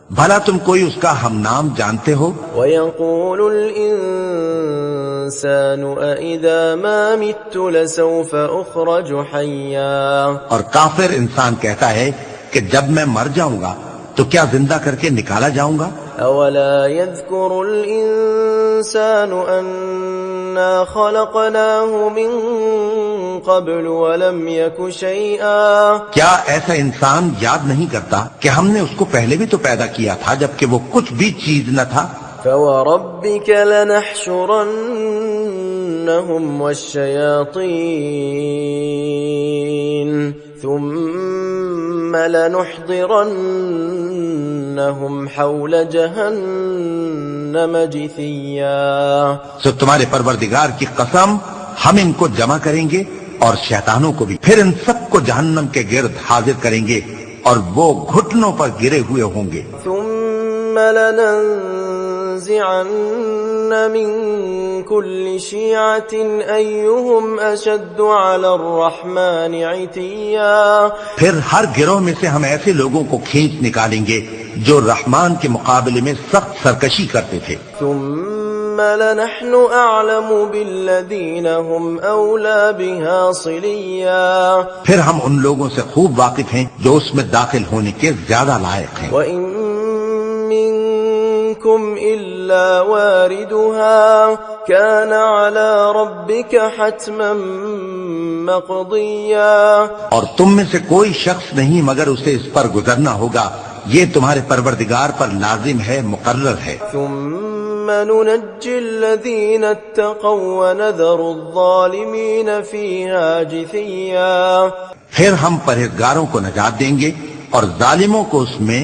بھلا تم کوئی اس کا ہم نام جانتے ہو؟ وَيَقُولُ الْإِنسَانُ أَإِذَا مَا مِتُّ لَسَوْفَ أُخْرَجُ حَيًّا، اور کافر انسان کہتا ہے کہ جب میں مر جاؤں گا تو کیا زندہ کر کے نکالا جاؤں گا؟ أَوَلَا يَذْكُرُ الْإِنسَانُ أَنَّا خَلَقْنَاهُ مِن قَبْلُ وَلَمْ يَكُ شَيْئًا، کیا ایسا انسان یاد نہیں کرتا کہ ہم نے اس کو پہلے بھی تو پیدا کیا تھا جبکہ وہ کچھ بھی چیز نہ تھا؟ فَوَرَبِّكَ لَنَحْشُرَنَّهُمْ وَالشَّيَاطِينَ ثُمَّ لَنُحْضِرَنَّهُمْ حَوْلَ جَهَنَّمَ جِثِيًّا، سو تمہارے پروردگار کی قسم ہم ان کو جمع کریں گے اور شیطانوں کو بھی، پھر ان سب کو جہنم کے گرد حاضر کریں گے اور وہ گھٹنوں پر گرے ہوئے ہوں گے۔ ثم لننزعن من كل شيعة أيهم أشد على الرحمن عتيا، پھر ہر گروہ میں سے ہم ایسے لوگوں کو کھینچ نکالیں گے جو رحمان کے مقابلے میں سخت سرکشی کرتے تھے۔ ثم لنحن أعلم بالذين هم أولى بها صليا، پھر ہم ان لوگوں سے خوب واقف ہیں جو اس میں داخل ہونے کے زیادہ لائق ہیں۔ وإن منكم إلا واردها كان على ربك حتما مقضيا، اور تم میں سے کوئی شخص نہیں مگر اسے اس پر گزرنا ہوگا، یہ تمہارے پروردگار پر لازم ہے، مقرر ہے۔ ثم ننجي الذين اتقوا ونذر الظالمين فيها جثيا، پھر ہم پرہیزگاروں کو نجات دیں گے اور ظالموں کو اس میں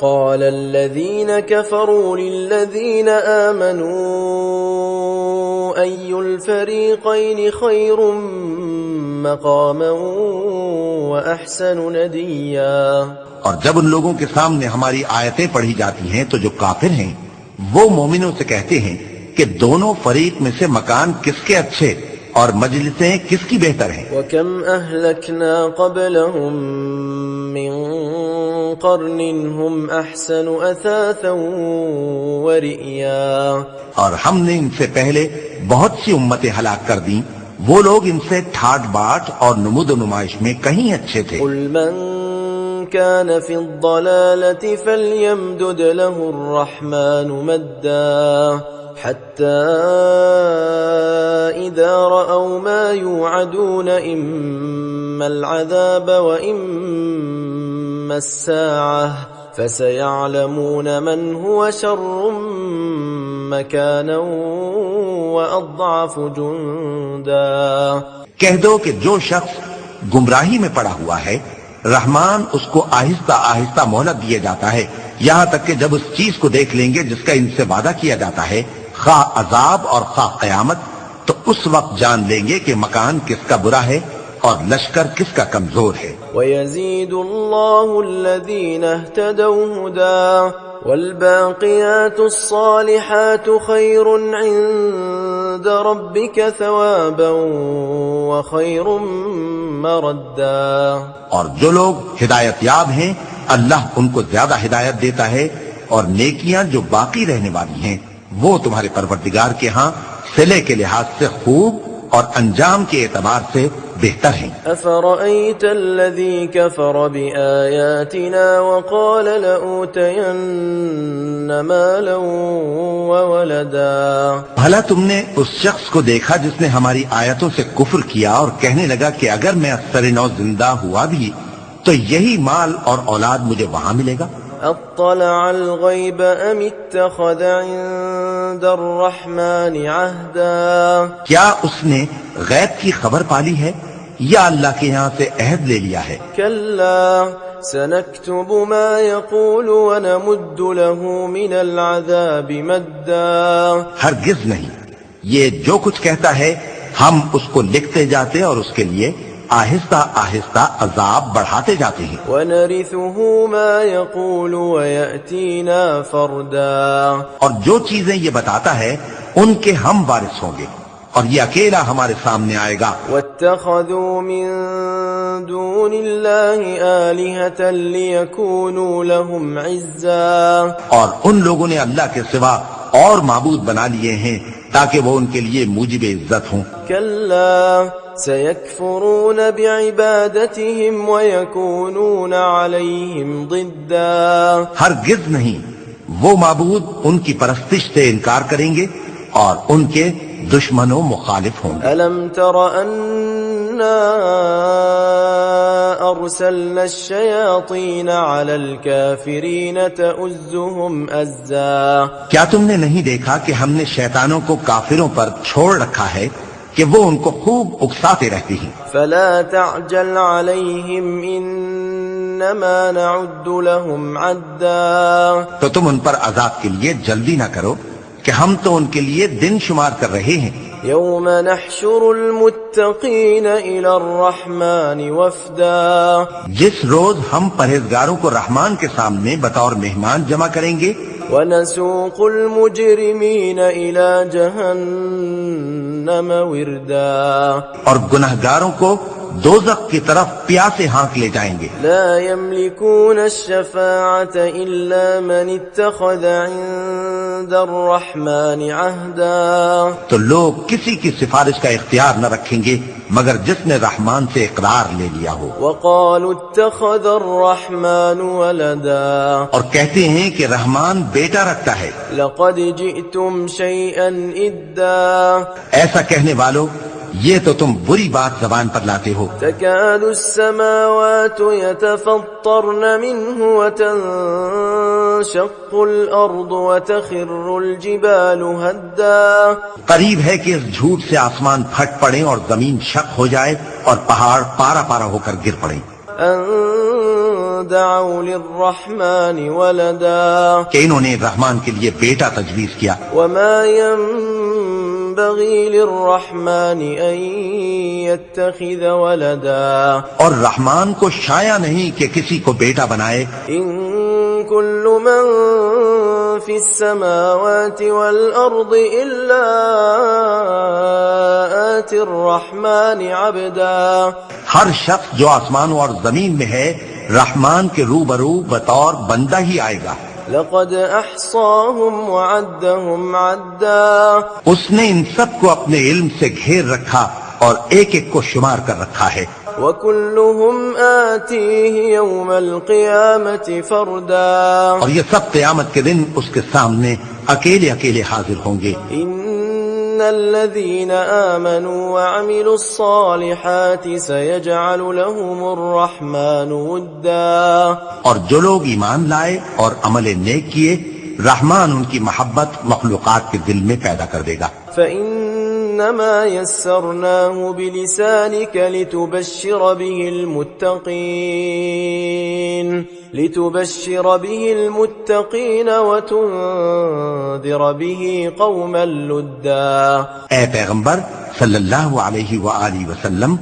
قَالَ الَّذِينَ كَفَرُوا لِلَّذِينَ آمَنُوا أَيُّ الْفَرِيقَيْنِ خَيْرٌ مَقَامًا وَأَحْسَنُ نَدِيًّا۔ اور جب ان لوگوں کے سامنے ہماری آیتیں پڑھی جاتی ہیں تو جو کافر ہیں وہ مومنوں سے کہتے ہیں کہ دونوں فریق میں سے مکان کس کے اچھے اور مجلسیں کس کی بہتر ہیں۔ وَكَمْ أَهْلَكْنَا قَبْلَهُمْ مِنْ قَرْنٍ هُمْ أَحْسَنُ أَثَاثًا وَرِئْيًا۔ اور ہم نے ان سے پہلے بہت سی امتیں ہلاک کر دیں، وہ لوگ ان سے ٹھاٹ باٹ اور نمود و نمائش میں کہیں اچھے تھے۔ قُلْ مَنْ كَانَ فِي الضَّلَالَةِ فَلْيَمْدُدْ لَهُ الرَّحْمَنُ مَدًّا حَتَّى إِذَا رَأَوْا مَا يُوعَدُونَ إِمَّا الْعَذَابَ وَإِمَّا السَّاعَةَ فَسَيَعْلَمُونَ مَنْ هُوَ شَرٌّ مَكَانًا وَأَضْعَفُ جُنْدًا۔ کہہ دو کہ جو شخص گمراہی میں پڑا ہوا ہے رحمان اس کو آہستہ آہستہ مہلت دیے جاتا ہے، یہاں تک کہ جب اس چیز کو دیکھ لیں گے جس کا ان سے وعدہ کیا جاتا ہے، خواہ عذاب اور خواہ قیامت، تو اس وقت جان لیں گے کہ مکان کس کا برا ہے اور لشکر کس کا کمزور ہے۔ وَيَزِيدُ اللَّهُ الَّذِينَ اهْتَدَوْا هُدًى وَالْبَاقِيَاتُ الصَّالِحَاتُ خَيْرٌ عِندَ رَبِّكَ ثَوَابًا وَخَيْرٌ مَرَدًّا۔ اور جو لوگ ہدایت یاب ہیں اللہ ان کو زیادہ ہدایت دیتا ہے، اور نیکیاں جو باقی رہنے والی ہیں وہ تمہارے پروردگار کے ہاں صلے کے لحاظ سے خوب اور انجام کے اعتبار سے بہتر ہیں۔ أَفَرَأَيْتَ الَّذِي كَفَرَ بِآيَاتِنَا وَقَالَ لَأُوتَيَنَّ مَالًا وَوَلَدًا۔ بھلا تم نے اس شخص کو دیکھا جس نے ہماری آیتوں سے کفر کیا اور کہنے لگا کہ اگر میں اثر نو زندہ ہوا بھی تو یہی مال اور اولاد مجھے وہاں ملے گا؟ اطلع الغیب ام اتخذ عند الرحمن عہدا۔ کیا اس نے غیب کی خبر پالی ہے یا اللہ کے یہاں سے عہد لے لیا ہے؟ کلا سنكتب ما يقول ونمد له من العذاب مدا۔ ہرگز نہیں، یہ جو کچھ کہتا ہے ہم اس کو لکھتے جاتے اور اس کے لیے آہستہ آہستہ عذاب بڑھاتے جاتے ہیں۔ وَنَرِثُهُ مَا يَقُولُ وَيَأْتِينَا فَرْدًا۔ اور جو چیزیں یہ بتاتا ہے ان کے ہم وارث ہوں گے اور یہ اکیلا ہمارے سامنے آئے گا۔ وَاتَّخَذُوا مِن دُونِ اللَّهِ آلِهَةً لِيَكُونُوا لَهُمْ عِزًّا۔ اور ان لوگوں نے اللہ کے سوا اور معبود بنا لیے ہیں تاکہ وہ ان کے لیے موجب عزت ہوں۔ كلا سيكفرون بعبادتهم ويكونون عليهم ضدا۔ ہرگز نہیں، وہ معبود ان کی پرستش سے انکار کریں گے اور ان کے دشمنوں مخالف ہوں گے۔ ألم تر أنا أرسلنا الشياطين على الكافرين تؤزهم أزا۔ کیا تم نے نہیں دیکھا کہ ہم نے شیطانوں کو کافروں پر چھوڑ رکھا ہے کہ وہ ان کو خوب اکساتے رہتی ہیں۔ فلا تعجل عليهم انما نعد لهم عدا۔ تو تم ان پر عذاب کے لیے جلدی نہ کرو کہ ہم تو ان کے لیے دن شمار کر رہے ہیں۔ يوم نحشر المتقين الى الرحمن وفدا۔ جس روز ہم پرہیزگاروں کو رحمان کے سامنے بطور مہمان جمع کریں گے۔ ونسوق المجرمين الى جهنم وردا۔ اور گنہگاروں کو دوزخ کی طرف پیاسے ہانک لے جائیں گے۔ لا يملكون الشفاعة الا من اتخذ عند الرحمن عهدا۔ تو لوگ کسی کی سفارش کا اختیار نہ رکھیں گے مگر جس نے رحمان سے اقرار لے لیا ہو۔ وقالوا اتخذ الرحمن ولدا۔ اور کہتے ہیں کہ رحمان بیٹا رکھتا ہے۔ لقد جئتم شيئا ادا۔ ایسا کہنے والوں یہ تو تم بری بات زبان پر لاتے ہو۔ تكاد السماوات يتفطرن منه وتنشق وتنشق الأرض وتخر الجبال هدا قریب ہے کہ اس جھوٹ سے آسمان پھٹ پڑے اور زمین شق ہو جائے اور پہاڑ پارا پارا ہو کر گر پڑے أن دعوا للرحمن ولدا کہ انہوں نے رحمان کے لیے بیٹا تجویز کیا. وما ينبغي للرحمن أن يتخذ ولدا اور رحمان کو شایع نہیں کہ کسی کو بیٹا بنائے. إن كل من في السماوات والأرض إلا آتي الرحمن عبدا ہر شخص جو آسمانوں اور زمین میں ہے رحمان کے روبرو بطور بندہ ہی آئے گا. لقد أحصاهم وعدهم عدا اس نے ان سب کو اپنے علم سے گھیر رکھا اور ایک ایک کو شمار کر رکھا ہے. وكلهم آتيه يوم القيامة فردا اور یہ سب قیامت کے دن اس کے سامنے اکیلے اکیلے حاضر ہوں گے. إن الذين آمنوا وعملوا الصالحات سيجعل لهم الرحمن ودا اور جو لوگ ایمان لائے اور عمل نیک کیے رحمان ان کی محبت مخلوقات کے دل میں پیدا کر دے گا. فإنما يسرناه بلسانك لتبشر به المتقين وتنذر به قوما لدا. اے پیغمبر صلی اللہ علیہ وآلہ وسلم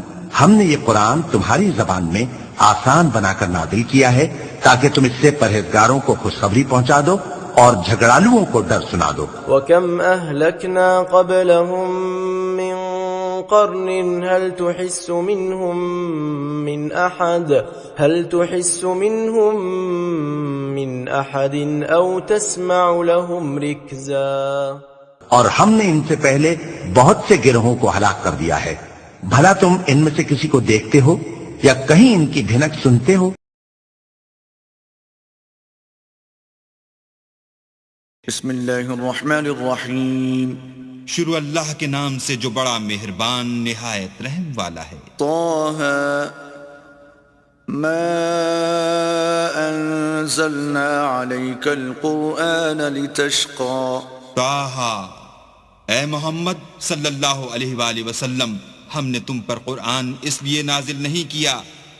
ہم نے یہ قرآن تمہاری زبان میں آسان بنا کر نازل کیا ہے تاکہ تم اس سے پرہیزگاروں کو خوشخبری پہنچا دو اور جھگڑالوؤں کو ڈر سنا دو. وكم أهلكنا قبلهم من قرن هل تحس منهم من أحد أو تسمع لهم ركزا. اور ہم نے ان سے پہلے بہت سے گروہوں کو ہلاک کر دیا ہے. بھلا تم ان میں سے کسی کو دیکھتے ہو یا کہیں ان کی بھنک سنتے ہو؟ بسم اللہ الرحمن الرحیم. شروع اللہ کے نام سے جو بڑا مہربان نہایت رحم والا ہے. طه ما انزلنا عليك القرآن لتشقى. طٰہٰ اے محمد صلی اللہ علیہ وآلہ وسلم ہم نے تم پر قرآن اس لیے نازل نہیں کیا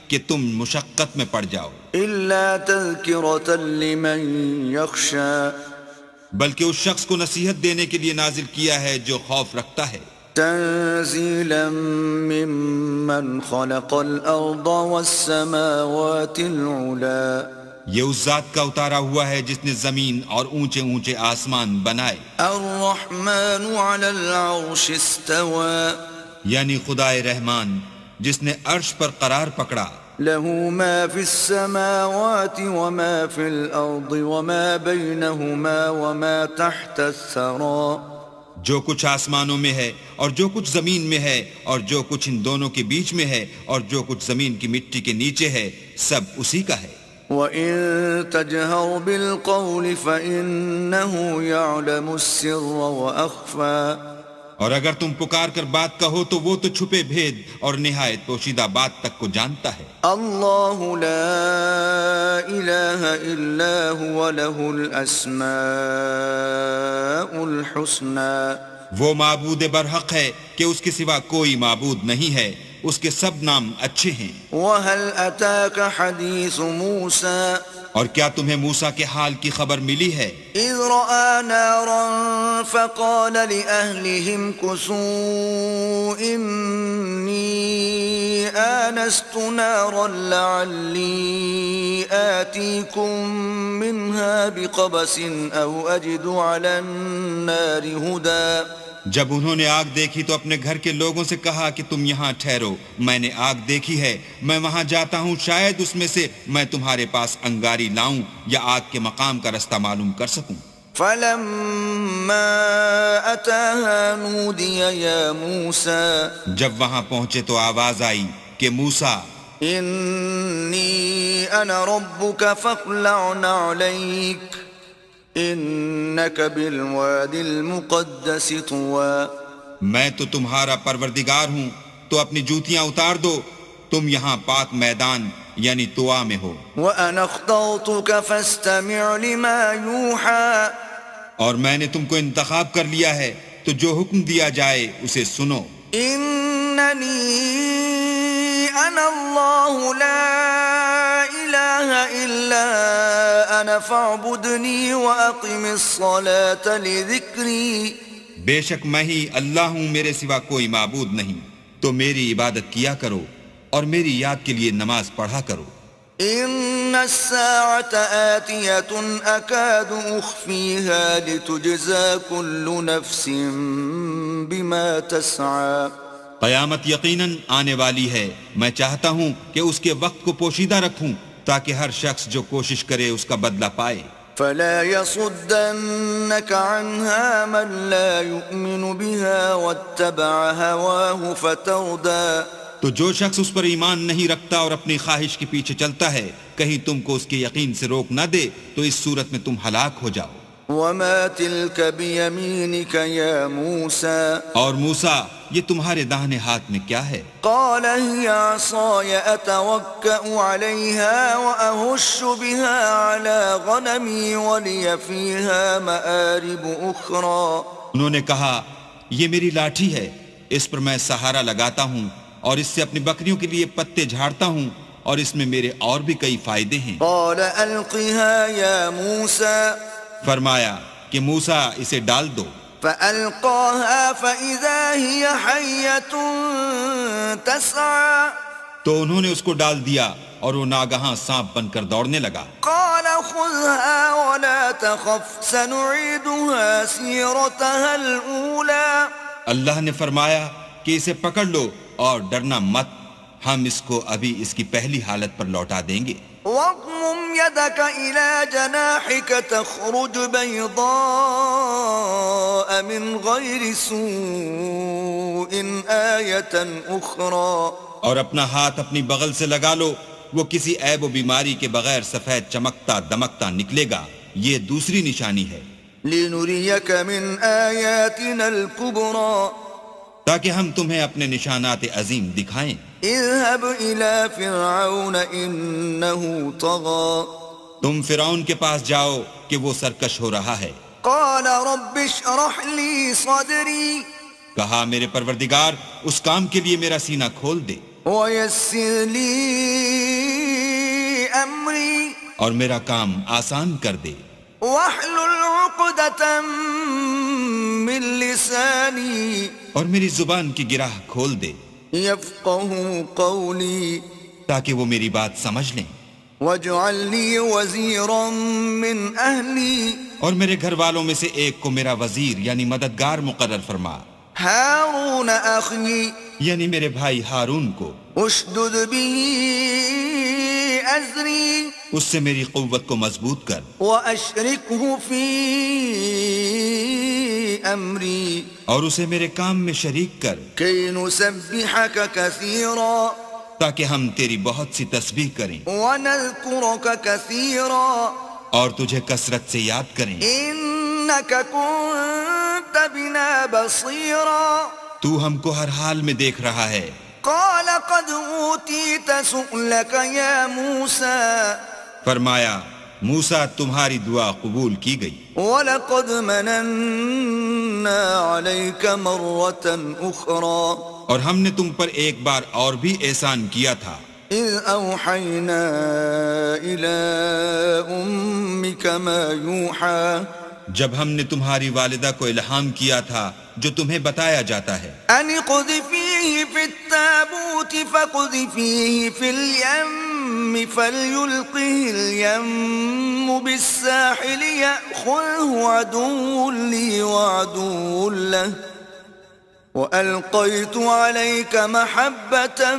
کہ تم مشقت میں پڑ جاؤ إلا تذكرة لمن يخشى. بلکہ اس شخص کو نصیحت دینے کے لیے نازل کیا ہے جو خوف رکھتا ہے. تنزيلا ممن خلق الأرض والسماوات العلا. یہ اس ذات کا اتارا ہوا ہے جس نے زمین اور اونچے اونچے آسمان بنائے. الرحمن على العرش استوى. یعنی خدائے رحمان جس نے عرش پر قرار پکڑا. له ما في السماوات وما في الأرض وما بينهما وما تحت الثرى. جو کچھ آسمانوں میں ہے اور جو کچھ زمین میں ہے اور جو کچھ ان دونوں کے بیچ میں ہے اور جو کچھ زمین کی مٹی کے نیچے ہے سب اسی کا ہے. وَإِن تَجْهَرْ بِالْقَوْلِ فَإِنَّهُ يَعْلَمُ السِّرَّ وَأَخْفَى. اور اگر تم پکار کر بات کہو تو وہ تو چھپے بھید اور نہایت پوشیدہ بات تک کو جانتا ہے. اللہ لا الہ الا هو له الاسماء الحسنى. وہ معبود برحق ہے کہ اس کے سوا کوئی معبود نہیں ہے، اس کے سب نام اچھے ہیں. وَهَلْ أَتَاكَ حَدِيثُ مُوسَى. اور کیا تمہیں موسیٰ کے حال کی خبر ملی ہے؟ اذ رأى نارا فقال لأهلهم كثوا إني آنست نارا لعلي آتيكم منها بقبس أو أجد على النار هدى. جب انہوں نے آگ دیکھی تو اپنے گھر کے لوگوں سے کہا کہ تم یہاں ٹھہرو، میں نے آگ دیکھی ہے، میں وہاں جاتا ہوں، شاید اس میں سے میں تمہارے پاس انگاری لاؤں یا آگ کے مقام کا رستہ معلوم کر سکوں. فلما أتاها نودي يا موسى. جب وہاں پہنچے تو آواز آئی کہ موسیٰ إني أنا ربك فاخلع نعليك انک بالوادی المقدس طوى. میں تو تمہارا پروردگار ہوں تو اپنی جوتیاں اتار دو، تم یہاں پاک میدان یعنی توا میں ہو. وَأَنَا اخْتَرْتُكَ فَاسْتَمِعْ لِمَا يُوحَى اور میں نے تم کو انتخاب کر لیا ہے تو جو حکم دیا جائے اسے سنو. إِنَّنِي أَنَا اللَّهُ لَا إِلَهَ إِلَّا أَنَا فَاعْبُدْنِي وَأَقِمِ الصَّلَاةَ لِذِكْرِي. بے شک میں ہی اللہ ہوں، میرے سوا کوئی معبود نہیں، تو میری عبادت کیا کرو اور میری یاد کے لیے نماز پڑھا کرو. إِنَّ السَّاعَةَ آتِيَةٌ أَكَادُ أُخْفِيهَا لِتُجْزَى كُلُّ نَفْسٍ بِمَا تَسْعَى. قیامت یقیناً آنے والی ہے، میں چاہتا ہوں کہ اس کے وقت کو پوشیدہ رکھوں تاکہ ہر شخص جو کوشش کرے اس کا بدلہ پائے. فَلَا يَصُدَّنَّكَ عَنْهَا مَنْ لَا يُؤْمِنُ بِهَا وَاتَّبَعَ هَوَاهُ فَتَرْدَى. تو جو شخص اس پر ایمان نہیں رکھتا اور اپنی خواہش کے پیچھے چلتا ہے، کہیں تم کو اس کے یقین سے روک نہ دے تو اس صورت میں تم ہلاک ہو جاؤ. وَمَا تِلْكَ بِيَمِينِكَ يَا مُوسَى. اور موسیٰ، یہ تمہارے داہنے ہاتھ میں کیا ہے؟ قَالَ هِيَ عَصَايَ أَتَوَكَّأُ عَلَيْهَا وَأَهُشُّ بِهَا عَلَى غَنَمِي وَلِيَ فِيهَا مَآرِبُ أُخْرَى. انہوں نے کہا، یہ میری لاٹھی ہے، اس پر میں سہارا لگاتا ہوں اور اس سے اپنی بکریوں کے لیے پتے جھاڑتا ہوں اور اس میں میرے اور بھی کئی فائدے ہیں. قَالَ أَلْقِهَا يَا مُوسَى. فرمایا کہ موسیٰ اسے ڈال دو. فَأَلْقَاهَا فَإِذَا هِيَ حَيَّةٌ تَسْعَى. تو انہوں نے اس کو ڈال دیا اور وہ ناگہاں سانپ بن کر دوڑنے لگا. قَالَ خُذْهَا وَلَا تَخَفْ سَنُعِيدُهَا سِيرَتَهَا الْأُولَى. اللہ نے فرمایا کہ اسے پکڑ لو اور ڈرنا مت، ہم اس کو ابھی اس کی پہلی حالت پر لوٹا دیں گے. وَاضْمُمْ يَدَكَ إِلَى جَنَاحِكَ تَخْرُجْ بَيْضَاءَ مِنْ غَيْرِ سُوءٍ آيَةً أُخْرَى. اور اپنا ہاتھ اپنی بغل سے لگا لو، وہ کسی عیب و بیماری کے بغیر سفید چمکتا دمکتا نکلے گا، یہ دوسری نشانی ہے. لِنُرِيَكَ مِنْ آيَاتِنَا الْكُبْرَى. تاکہ ہم تمہیں اپنے نشانات عظیم دکھائیں. اذهب إلى فرعون إنه طغى. تم فرعون کے پاس جاؤ کہ وہ سرکش ہو رہا ہے. قال رب اشرح لي صدري. کہا میرے پروردگار اس کام کے لیے میرا سینہ کھول دے. ويسر لي أمري. اور میرا کام آسان کر دے. واحلل عقدة من لساني. اور میری زبان کی گرہ کھول دے. يفقهوا قولي. تاکہ وہ میری بات سمجھ لیں. واجعل لي وزيرا من أهلي. اور میرے گھر والوں میں سے ایک کو میرا وزیر یعنی مددگار مقرر فرما. هارون أخي. یعنی میرے بھائی ہارون کو. اشدد به أزري. اس سے میری قوت کو مضبوط کر. وأشركه في أمري. اور اسے میرے کام میں شریک کر. كي نسبحك كثيرا. تاکہ ہم تیری بہت سی تسبیح کریں. ونذكرك كثيرا. اور تجھے کثرت سے یاد کریں. إنك كنت بنا بصيرا. تو ہم کو ہر حال میں دیکھ رہا ہے. قال قد أوتيت سؤلك يا موسى. فرمایا موسیٰ تمہاری دعا قبول کی گئی. وَلَقَدْ مَنَنَّا عَلَيْكَ مَرَّةً أُخْرَى. اور ہم نے تم پر ایک بار اور بھی احسان کیا تھا. إِذْ أَوْحَيْنَا إِلَىٰ أُمِّكَ مَا يُوحَىٰ. جب ہم نے تمہاری والدہ کو الہام کیا تھا جو تمہیں بتایا جاتا ہے. أَنِ اقْذِفِيهِ فِي التَّابُوتِ فَاقْذِفِيهِ فِي الْيَمِّ فَلْيُلْقِهِ الْيَمُّ بِالسَّاحِلِ يَأْخُذْهُ عَدُوٌّ لِّي وَعَدُوٌّ لَّهُ وَأَلْقَيْتُ عَلَيْكَ مَحَبَّةً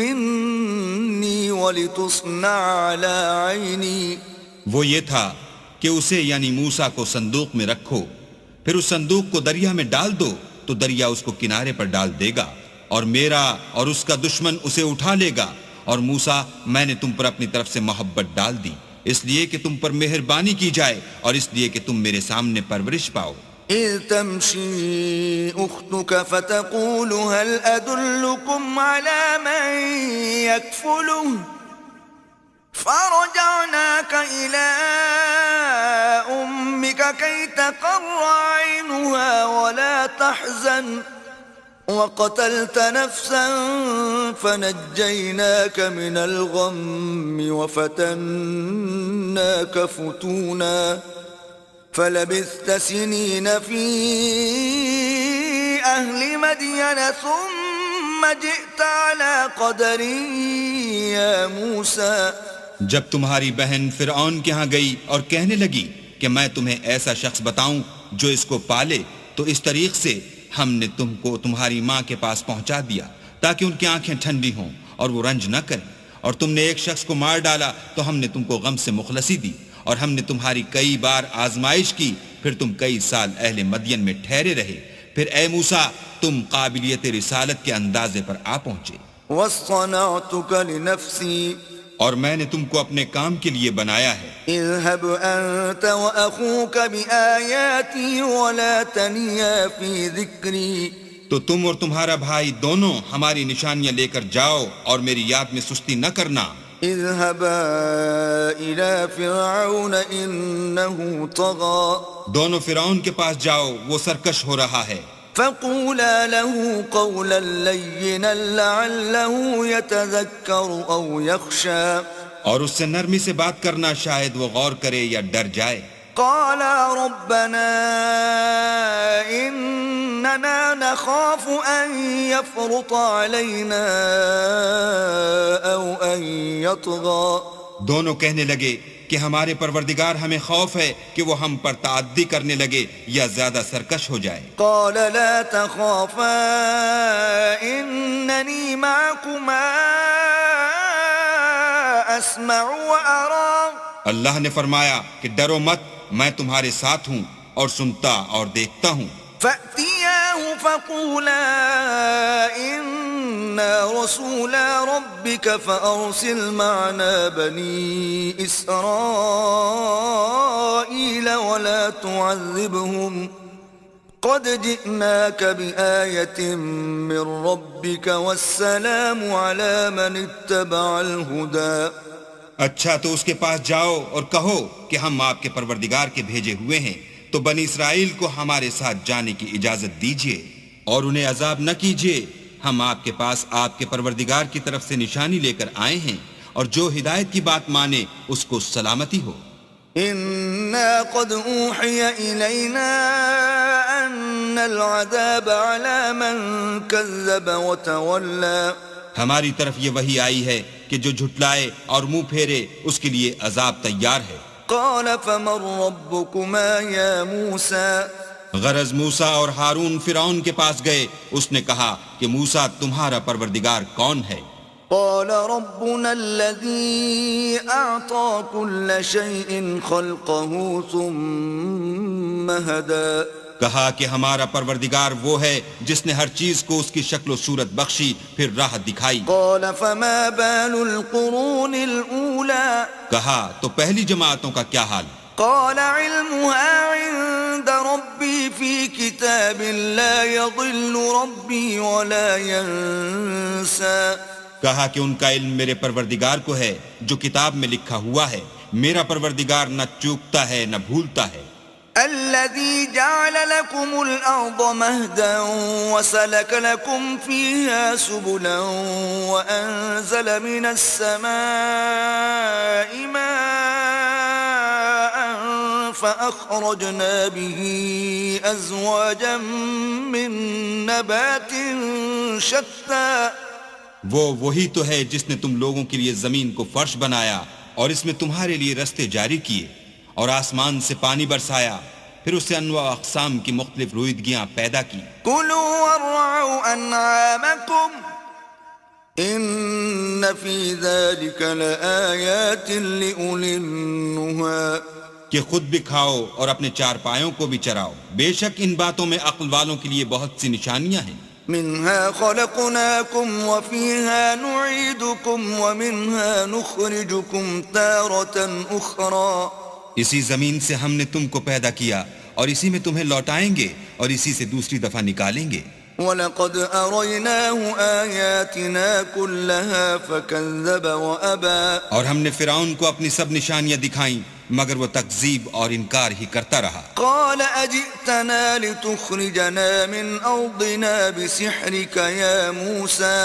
مِّنِّي وَلِتُصْنَعَ عَلَىٰ عَيْنِي. وہ یہ تھا کہ اسے یعنی موسیٰ کو صندوق میں رکھو، پھر اس صندوق کو دریا میں ڈال دو تو دریا اس کو کنارے پر ڈال دے گا، اور میرا اور اس کا دشمن اسے اٹھا لے گا. اور موسیٰ میں نے تم پر اپنی طرف سے محبت ڈال دی، اس لیے کہ تم پر مہربانی کی جائے اور اس لیے کہ تم میرے سامنے پرورش پاؤ. إذ تمشي أختك فتقول هل أدلكم على من يكفله فرجعناك إلى أمك كي تقر عينها ولا تحزن وقتلت نفسا فنجيناك من الغم وفتناك فتونا فلبثت سنين في أهل مدين ثم جئت على قدر يا موسى. جب تمہاری بہن فرعون کے ہاں گئی اور کہنے لگی کہ میں تمہیں ایسا شخص بتاؤں جو اس کو پالے، تو اس طریق سے ہم نے تم کو تمہاری ماں کے پاس پہنچا دیا تاکہ ان کی آنکھیں ٹھنڈی ہوں اور وہ رنج نہ کریں. اور تم نے ایک شخص کو مار ڈالا تو ہم نے تم کو غم سے مخلصی دی، اور ہم نے تمہاری کئی بار آزمائش کی، پھر تم کئی سال اہل مدین میں ٹھہرے رہے. پھر اے موسیٰ تم قابلیت رسالت کے اندازے پر آ پہنچے. واصطنعتك لنفسي اور میں نے تم کو اپنے کام کے لیے بنایا ہے. اذهب أنت وأخوك بآياتي ولا تنيا في ذكري. تو تم اور تمہارا بھائی دونوں ہماری نشانیاں لے کر جاؤ اور میری یاد میں سستی نہ کرنا. اذهبا إلى فرعون إنه طغى. دونوں فرعون کے پاس جاؤ، وہ سرکش ہو رہا ہے. فقولا له قولا لينا لعله يتذكر أو يخشى. اور اس سے نرمی سے بات کرنا، شاید وہ غور کرے یا ڈر جائے. قالا ربنا إننا نخاف أن يفرط علينا أو أن يطغى. دونوں کہنے لگے کہ ہمارے پروردگار ہمیں خوف ہے کہ وہ ہم پر تعدی کرنے لگے یا زیادہ سرکش ہو جائے. قال لا تخافا إنني معكما أسمع وأرى. اللہ نے فرمایا کہ ڈرو مت، میں تمہارے ساتھ ہوں اور سنتا اور دیکھتا ہوں. فأتياه فقولا إنا رسولا ربك فأرسل معنا بني إسرائيل ولا تعذبهم قد جئناك بآية من ربك والسلام على من اتبع الهدى. اچھا تو اس کے پاس جاؤ اور کہو کہ ہم آپ کے پروردگار کے بھیجے ہوئے ہیں، تو بنی اسرائیل کو ہمارے ساتھ جانے کی اجازت دیجیے اور انہیں عذاب نہ کیجیے. ہم آپ کے پاس آپ کے پروردگار کی طرف سے نشانی لے کر آئے ہیں، اور جو ہدایت کی بات مانے اس کو سلامتی ہو. إنا قد أوحي إلينا أن العذاب على من كذب وتولى. ہماری طرف یہ وحی آئی ہے کہ جو جھٹلائے اور منہ پھیرے اس کے لیے عذاب تیار ہے. قال فمن ربكما يا موسى. غرض موسیٰ اور ہارون فرعون کے پاس گئے. اس نے کہا کہ موسیٰ تمہارا پروردگار کون ہے؟ قال ربنا الذي أعطى كل شيء خلقه ثم هدى. کہا کہ ہمارا پروردگار وہ ہے جس نے ہر چیز کو اس کی شکل و صورت بخشی پھر راہ دکھائی. قال فما بال القرون الأولى. کہا تو پہلی جماعتوں کا کیا حال؟ قال علمها عند ربي في كتاب لا يضل ربي ولا ينسى. کہا کہ ان کا علم میرے پروردگار کو ہے جو کتاب میں لکھا ہوا ہے، میرا پروردگار نہ چوکتا ہے نہ بھولتا ہے. الذي جعل لكم الأرض مهدا وسلك لكم فيها سبلا وأنزل من السماء ماء فأخرجنا به أزواجا من نبات شتى. وہ وہی تو ہے جس نے تم لوگوں کے لیے زمین کو فرش بنایا اور اس میں تمہارے لیے رستے جاری کیے اور آسمان سے پانی برسایا، پھر اس سے انواع اقسام کی مختلف رویدگیاں پیدا کی. كلوا وارعوا أنعامكم إن في ذلك لآيات لأولي النهى. کہ خود بھی کھاؤ اور اپنے چارپایوں کو بھی چراؤ، بے شک ان باتوں میں عقل والوں کے لیے بہت سی نشانیاں ہیں. منها خلقناكم وفيها نعيدكم ومنها نخرجكم تارة أخرى. اسی زمین سے ہم نے تم کو پیدا کیا اور اسی میں تمہیں لوٹائیں گے اور اسی سے دوسری دفعہ نکالیں گے. وَلَقَدْ أَرَيْنَاهُ آيَاتِنَا كُلَّهَا فَكَذَّبَ وَأَبَى اور ہم نے فرعون کو اپنی سب نشانیاں دکھائیں مگر وہ تکذیب اور انکار ہی کرتا رہا. قال أجئتنا لتخرجنا من أرضنا بسحرك يا موسى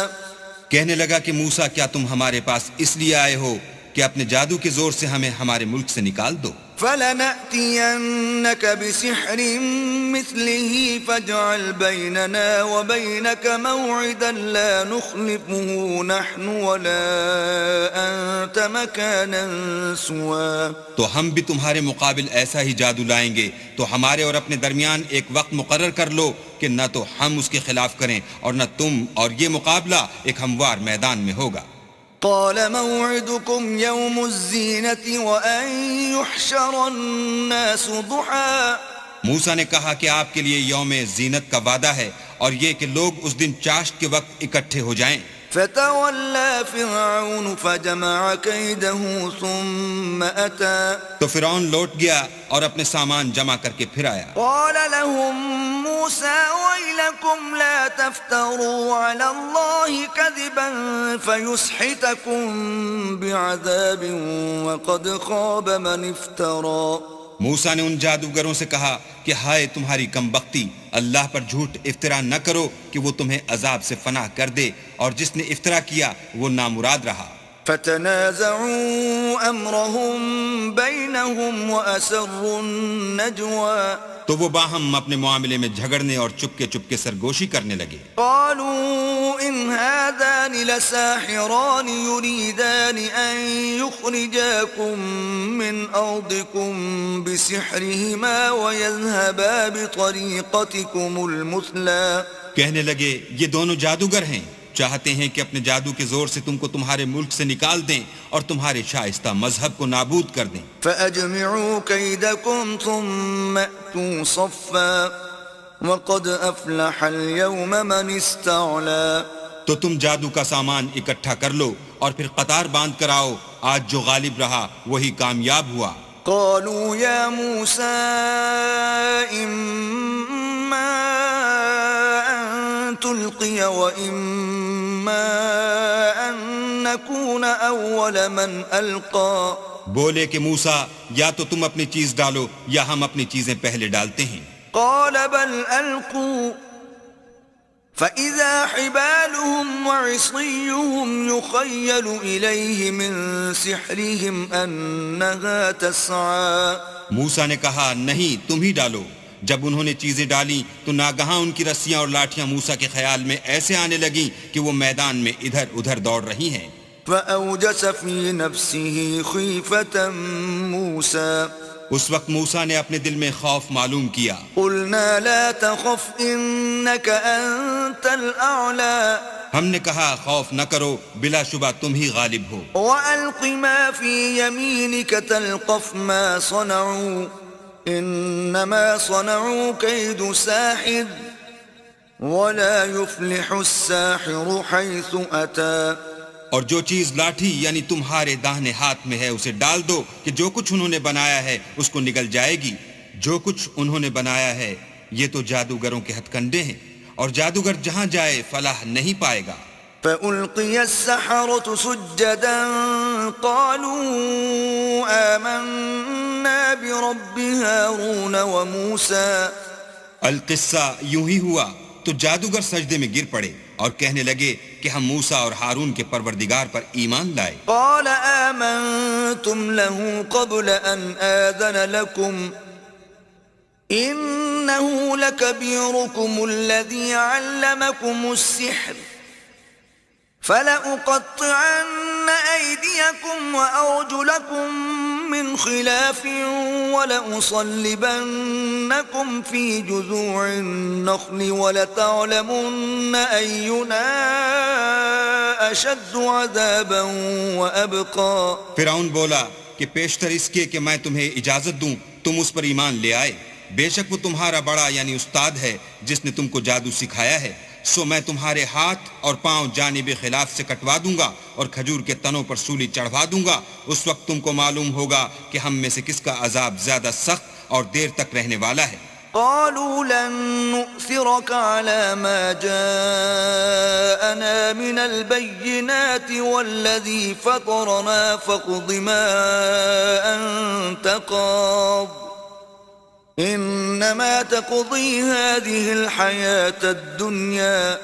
کہنے لگا کہ موسیٰ کیا تم ہمارے پاس اس لیے آئے ہو کہ اپنے جادو کے زور سے ہمیں ہمارے ملک سے نکال دو؟ فلنأتينك بسحر مثله فاجعل بيننا وبينك موعدا لا نخلفه نحن ولا أنت مكانا سوا. تو ہم بھی تمہارے مقابل ایسا ہی جادو لائیں گے تو ہمارے اور اپنے درمیان ایک وقت مقرر کر لو کہ نہ تو ہم اس کے خلاف کریں اور نہ تم، اور یہ مقابلہ ایک ہموار میدان میں ہوگا. قال موعدكم يوم الزينة وأن يحشر الناس ضحى. موسیٰ نے کہا کہ آپ کے لیے یوم زینت کا وعدہ ہے اور یہ کہ لوگ اس دن چاشت کے وقت اکٹھے ہو جائیں. فتولى فرعون فجمع كيده ثم أتى. تو فرعون لوٹ گیا اور اپنے سامان جمع کر کے پھر آیا. قال لهم موسى ويلكم لا تفتروا على الله كذبا فيسحتكم بعذاب وقد خاب من افترى. موسیٰ نے ان جادوگروں سے کہا کہ ہائے تمہاری کم بختی، اللہ پر جھوٹ افطرا نہ کرو کہ وہ تمہیں عذاب سے فنا کر دے، اور جس نے افطرا کیا وہ نامراد رہا. فتنازعوا امرهم بينهم واسروا النجوى. تو وہ باہم اپنے معاملے میں جھگڑنے اور چپکے چپکے سرگوشی کرنے لگے. قالوا ان هذان لساحران يريدان ان يخرجاكم من ارضكم بسحرهما ويذهبا بطريقتكم المثلى. کہنے لگے یہ دونوں جادوگر ہیں، چاہتے ہیں کہ اپنے جادو کے زور سے تم کو تمہارے ملک سے نکال دیں اور تمہارے شائستہ مذہب کو نابود کر دیں. فأجمعوا كيدكم ثم أتوا صفا وقد أفلح اليوم من استعلى. تو تم جادو کا سامان اکٹھا کر لو اور پھر قطار باندھ کر آؤ، آج جو غالب رہا وہی کامیاب ہوا. قالوا يا موسى إما أن تلقي وإما أن نكون أول من ألقى. بولے کہ موسیٰ یا تو تم اپنی چیز ڈالو یا ہم اپنی چیزیں پہلے ڈالتے ہیں. قال بل ألقوا فإذا حبالهم وعصيهم يخيل إليه من سحرهم أنها تسعى. موسیٰ نے کہا نہیں تم ہی ڈالو. جب انہوں نے چیزیں ڈالی تو ناگہاں ان کی رسیاں اور لاٹھیاں موسیٰ کے خیال میں ایسے آنے لگیں کہ وہ میدان میں ادھر ادھر دوڑ رہی ہیں. فأوجس في نفسه خيفة موسى. اس وقت موسیٰ نے اپنے دل میں خوف معلوم کیا. قلنا لا تخف إنك أنت الأعلى. ہم نے کہا خوف نہ کرو، بلا شبہ تم ہی غالب ہو. وألق ما في يمينك تلقف ما صنعوا إنما صنعوا كيد ساحر ولا يفلح الساحر حيث أتى. اور جو چیز لاٹھی یعنی تمہارے داہنے ہاتھ میں ہے اسے ڈال دو کہ جو کچھ انہوں نے بنایا ہے اس کو نگل جائے گی. جو کچھ انہوں نے بنایا ہے یہ تو جادوگروں کے ہتھ کنڈے ہیں، اور جادوگر جہاں جائے فلاح نہیں پائے گا. فألقي السحرة سجدا قالوا آمنا برب هارون وموسى. القصہ یوں ہی ہوا تو جادوگر سجدے میں گر پڑے اور کہنے لگے کہ ہم موسیٰ اور ہارون کے پروردگار پر ایمان لائے. قال آمنتم له قبل أن آذن لكم إنه لكبيركم الذي علمكم السحر فلأقطعن أيديكم وأرجلكم من خلاف ولأصلبنكم في جذوع النخل ولتعلمن أينا أشد عذابا وأبقى. فرعون بولا کہ پیشتر اس کے کہ میں تمہیں اجازت دوں تم اس پر ایمان لے آئے، بے شک وہ تمہارا بڑا یعنی استاد ہے جس نے تم کو جادو سکھایا ہے. سو میں تمہارے ہاتھ اور پاؤں جانب خلاف سے کٹوا دوں گا اور کھجور کے تنوں پر سولی چڑھوا دوں گا. اس وقت تم کو معلوم ہوگا کہ ہم میں سے کس کا عذاب زیادہ سخت اور دیر تک رہنے والا ہے. قالوا لن نؤثرك على ما جاءنا من البينات والذي فطرنا فاقض ما أنت قاض إنما تقضي هذه الحياة الدنيا.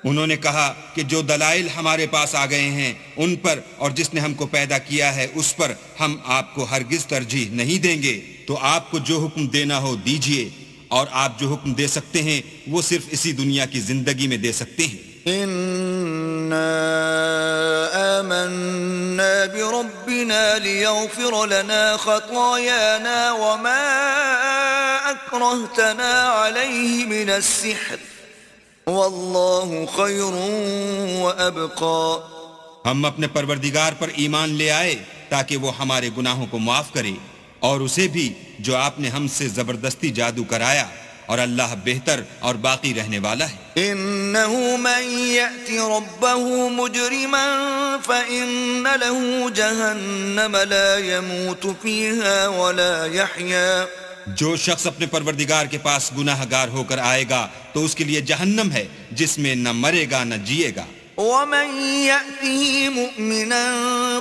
انہوں نے کہا کہ جو دلائل ہمارے پاس آ گئے ہیں ان پر اور جس نے ہم کو پیدا کیا ہے اس پر ہم آپ کو ہرگز ترجیح نہیں دیں گے، تو آپ کو جو حکم دینا ہو دیجئے، اور آپ جو حکم دے سکتے ہیں وہ صرف اسی دنیا کی زندگی میں دے سکتے ہیں. إنا آمنا بربنا ليغفر لنا خطايانا وما أكرهتنا عليه من السحر واللہ خیر وابقا. ہم اپنے پروردگار پر ایمان لے آئے تاکہ وہ ہمارے گناہوں کو معاف کرے، اور اسے بھی جو آپ نے ہم سے زبردستی جادو کرایا، اور اللہ بہتر اور باقی رہنے والا ہے. انه من یأت ربه مجرما فإن له جہنم لا يموت فيها ولا يحيا. جو شخص اپنے پروردگار کے پاس گناہ گار ہو کر آئے گا تو اس کے لیے جہنم ہے جس میں نہ مرے گا نہ جیے گا. ومن يأته مؤمنا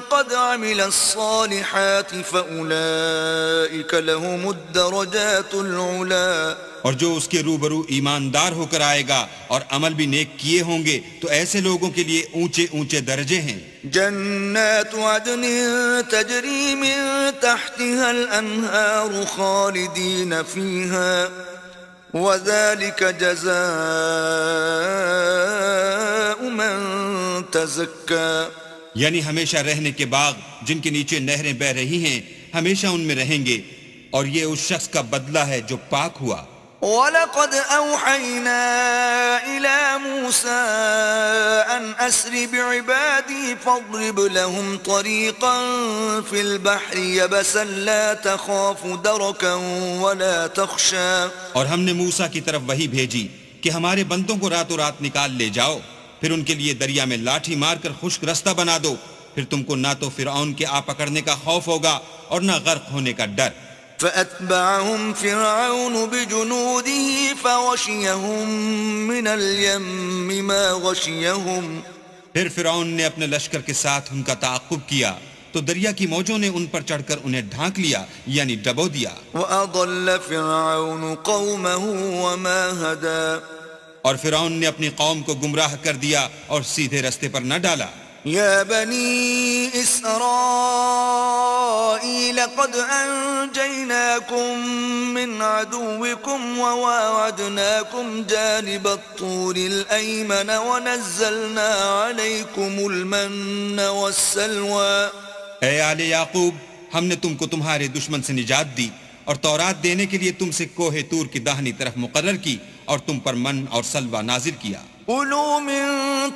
قد عمل الصالحات فأولئك لهم الدرجات العلا. اور جو اس کے روبرو ایماندار ہو کر آئے گا اور عمل بھی نیک کیے ہوں گے تو ایسے لوگوں کے لیے اونچے اونچے درجے ہیں. جنات عدن تجری من تحتها الانہار خالدین فیہا وذلك جزاء من تزکا. یعنی ہمیشہ رہنے کے باغ جن کے نیچے نہریں بہ رہی ہیں، ہمیشہ ان میں رہیں گے، اور یہ اس شخص کا بدلہ ہے جو پاک ہوا. وَلَقَدْ أَوْحَيْنَا إِلَى مُوسَىٰ أَنْ أَسْرِ بِعِبَادِي فَاضْرِبْ لَهُمْ طَرِيقًا فِي الْبَحْرِ يَبَسًا لَا تَخَافُ دَرَكًا وَلَا تَخْشَىٰ. اور ہم نے موسیٰ کی طرف وحی بھیجی کہ ہمارے بندوں کو راتوں رات نکال لے جاؤ، پھر ان کے لیے دریا میں لاٹھی مار کر خشک رستہ بنا دو، پھر تم کو نہ تو فرعون کے آ پکڑنے کا خوف ہوگا اور نہ غرق ہونے کا ڈر. فأتبعهم فرعون بجنوده فغشيهم من اليم ما غشيهم. پھر فرعون نے اپنے لشکر کے ساتھ ان کا تعاقب کیا تو دریا کی موجوں نے ان پر چڑھ کر انہیں ڈھانک لیا، یعنی ڈبو دیا. وأضل فرعون قومه وما هدى. اور فرعون نے اپنی قوم کو گمراہ کر دیا اور سیدھے رستے پر نہ ڈالا. يا بني إسرائيل قد أنجيناكم من عدوكم وواعدناكم جانب الطور الأيمن ونزلنا عليكم المن والسلوى. اے آل یعقوب، ہم نے تم کو تمہارے دشمن سے نجات دی اور تورات دینے کے لیے تم سے کوہ طور کی داہنی طرف مقرر کی اور تم پر من اور سلوہ نازل کیا. كلوا من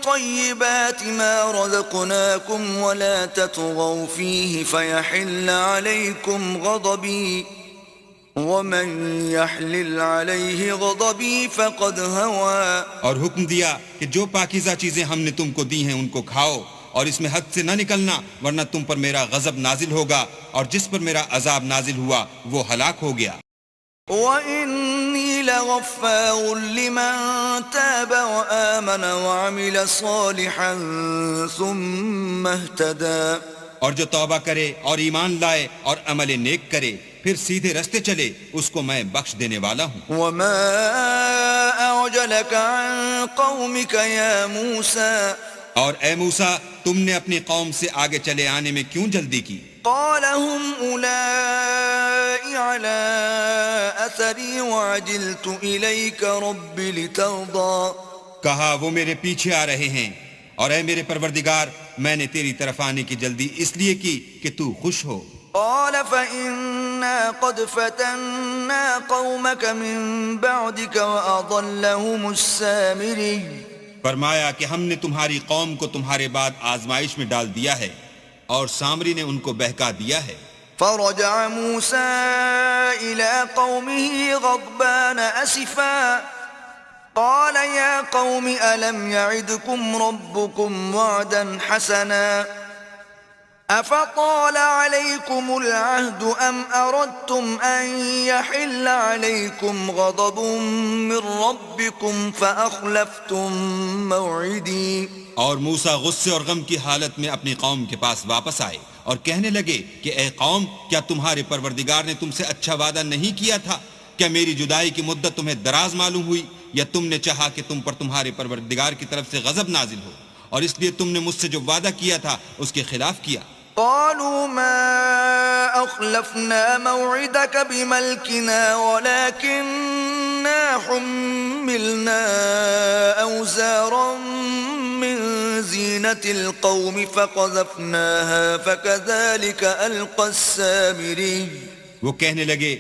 طيبات ما رزقناكم ولا تطغوا فيه فيحل عليكم غضبي ومن يحلل عليه غضبي فقد هوى. اور حکم دیا کہ جو پاکیزہ چیزیں ہم نے تم کو دی ہیں ان کو کھاؤ، اور اس میں حد سے نہ نکلنا ورنہ تم پر میرا غضب نازل ہوگا، اور جس پر میرا عذاب نازل ہوا وہ ہلاک ہو گیا. وَإِنِّي لَغَفَّارٌ لِمَن تَابَ وَآمَنَ وَعَمِلَ صَالِحًا ثُمَّ اهْتَدَى. اور جو توبہ کرے اور ایمان لائے اور عمل نیک کرے پھر سیدھے رستے چلے، اس کو میں بخش دینے والا ہوں. وَمَا أَعْجَلَكَ عَن قَوْمِكَ يَا مُوسَىٰ. اور اے موسیٰ، تم نے اپنی قوم سے آگے چلے آنے میں کیوں جلدی کی؟ قَالَ هُمْ أُولَاءِ عَلَىٰ أَثَرِي وَعَجِلْتُ إِلَيْكَ رَبِّ لِتَرْضَىٰ. کہا وہ میرے پیچھے آ رہے ہیں، اور اے میرے پروردگار، میں نے تیری طرف آنے کی جلدی اس لیے کی کہ تو خوش ہو. قال فإنا قد فتنا قومك من بعدك وأضلهم السامري. فرمایا کہ ہم نے تمہاری قوم کو تمہارے بعد آزمائش میں ڈال دیا ہے اور سامری نے ان کو بہکا دیا ہے. فرجع موسى إلى قومه غضبان أسفا قال يا قوم ألم يعدكم ربكم وعدا حسنا أفطال عليكم العهد أم أردتم أن يحل عليكم غضب من ربكم فأخلفتم موعدي؟ اور موسیٰ غصے اور غم کی حالت میں اپنی قوم کے پاس واپس آئے اور کہنے لگے کہ اے قوم، کیا تمہارے پروردگار نے تم سے اچھا وعدہ نہیں کیا تھا؟ کیا میری جدائی کی مدت تمہیں دراز معلوم ہوئی، یا تم نے چاہا کہ تم پر تمہارے پروردگار کی طرف سے غضب نازل ہو، اور اس لیے تم نے مجھ سے جو وعدہ کیا تھا اس کے خلاف کیا؟ قالوا ما أخلفنا موعدك بملكنا ولكننا حملنا أوزارا من زينة القوم فقذفناها فكذلك ألقى السامري. وہ کہنے لگے،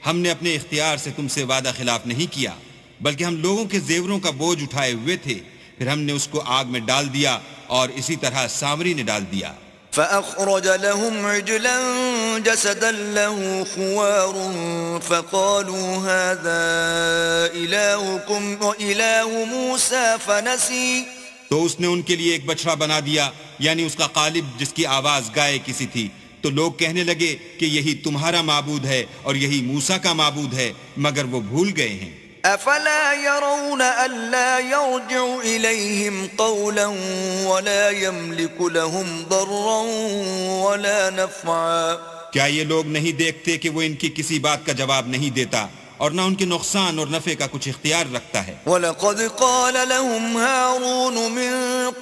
ہم نے اپنے اختیار سے تم سے وعدہ خلاف نہیں کیا، بلکہ ہم لوگوں کے زیوروں کا بوجھ اٹھائے ہوئے تھے، پھر ہم نے اس کو آگ میں ڈال دیا، اور اسی طرح سامری نے ڈال دیا. فأخرج لهم عجلا جسدا له خوار فقالوا هذا إلهكم وإله موسى فنسي. تو اس نے ان کے لیے ایک بچڑا بنا دیا، یعنی اس کا قالب جس کی آواز گائے کسی تھی. تو لوگ کہنے لگے کہ یہی تمہارا معبود ہے اور یہی موسیٰ کا معبود ہے، مگر وہ بھول گئے ہیں. أفلا يرون ألا يرجع إليهم قولا ولا يملك لهم ضرا ولا نفعا. کیا یہ لوگ نہیں دیکھتے کہ وہ ان کی کسی بات کا جواب نہیں دیتا اور نہ ان کے نقصان اور نفع کا کچھ اختیار رکھتا ہے؟ وَلَقَدْ قَالَ لَهُمْ هَارُونُ مِن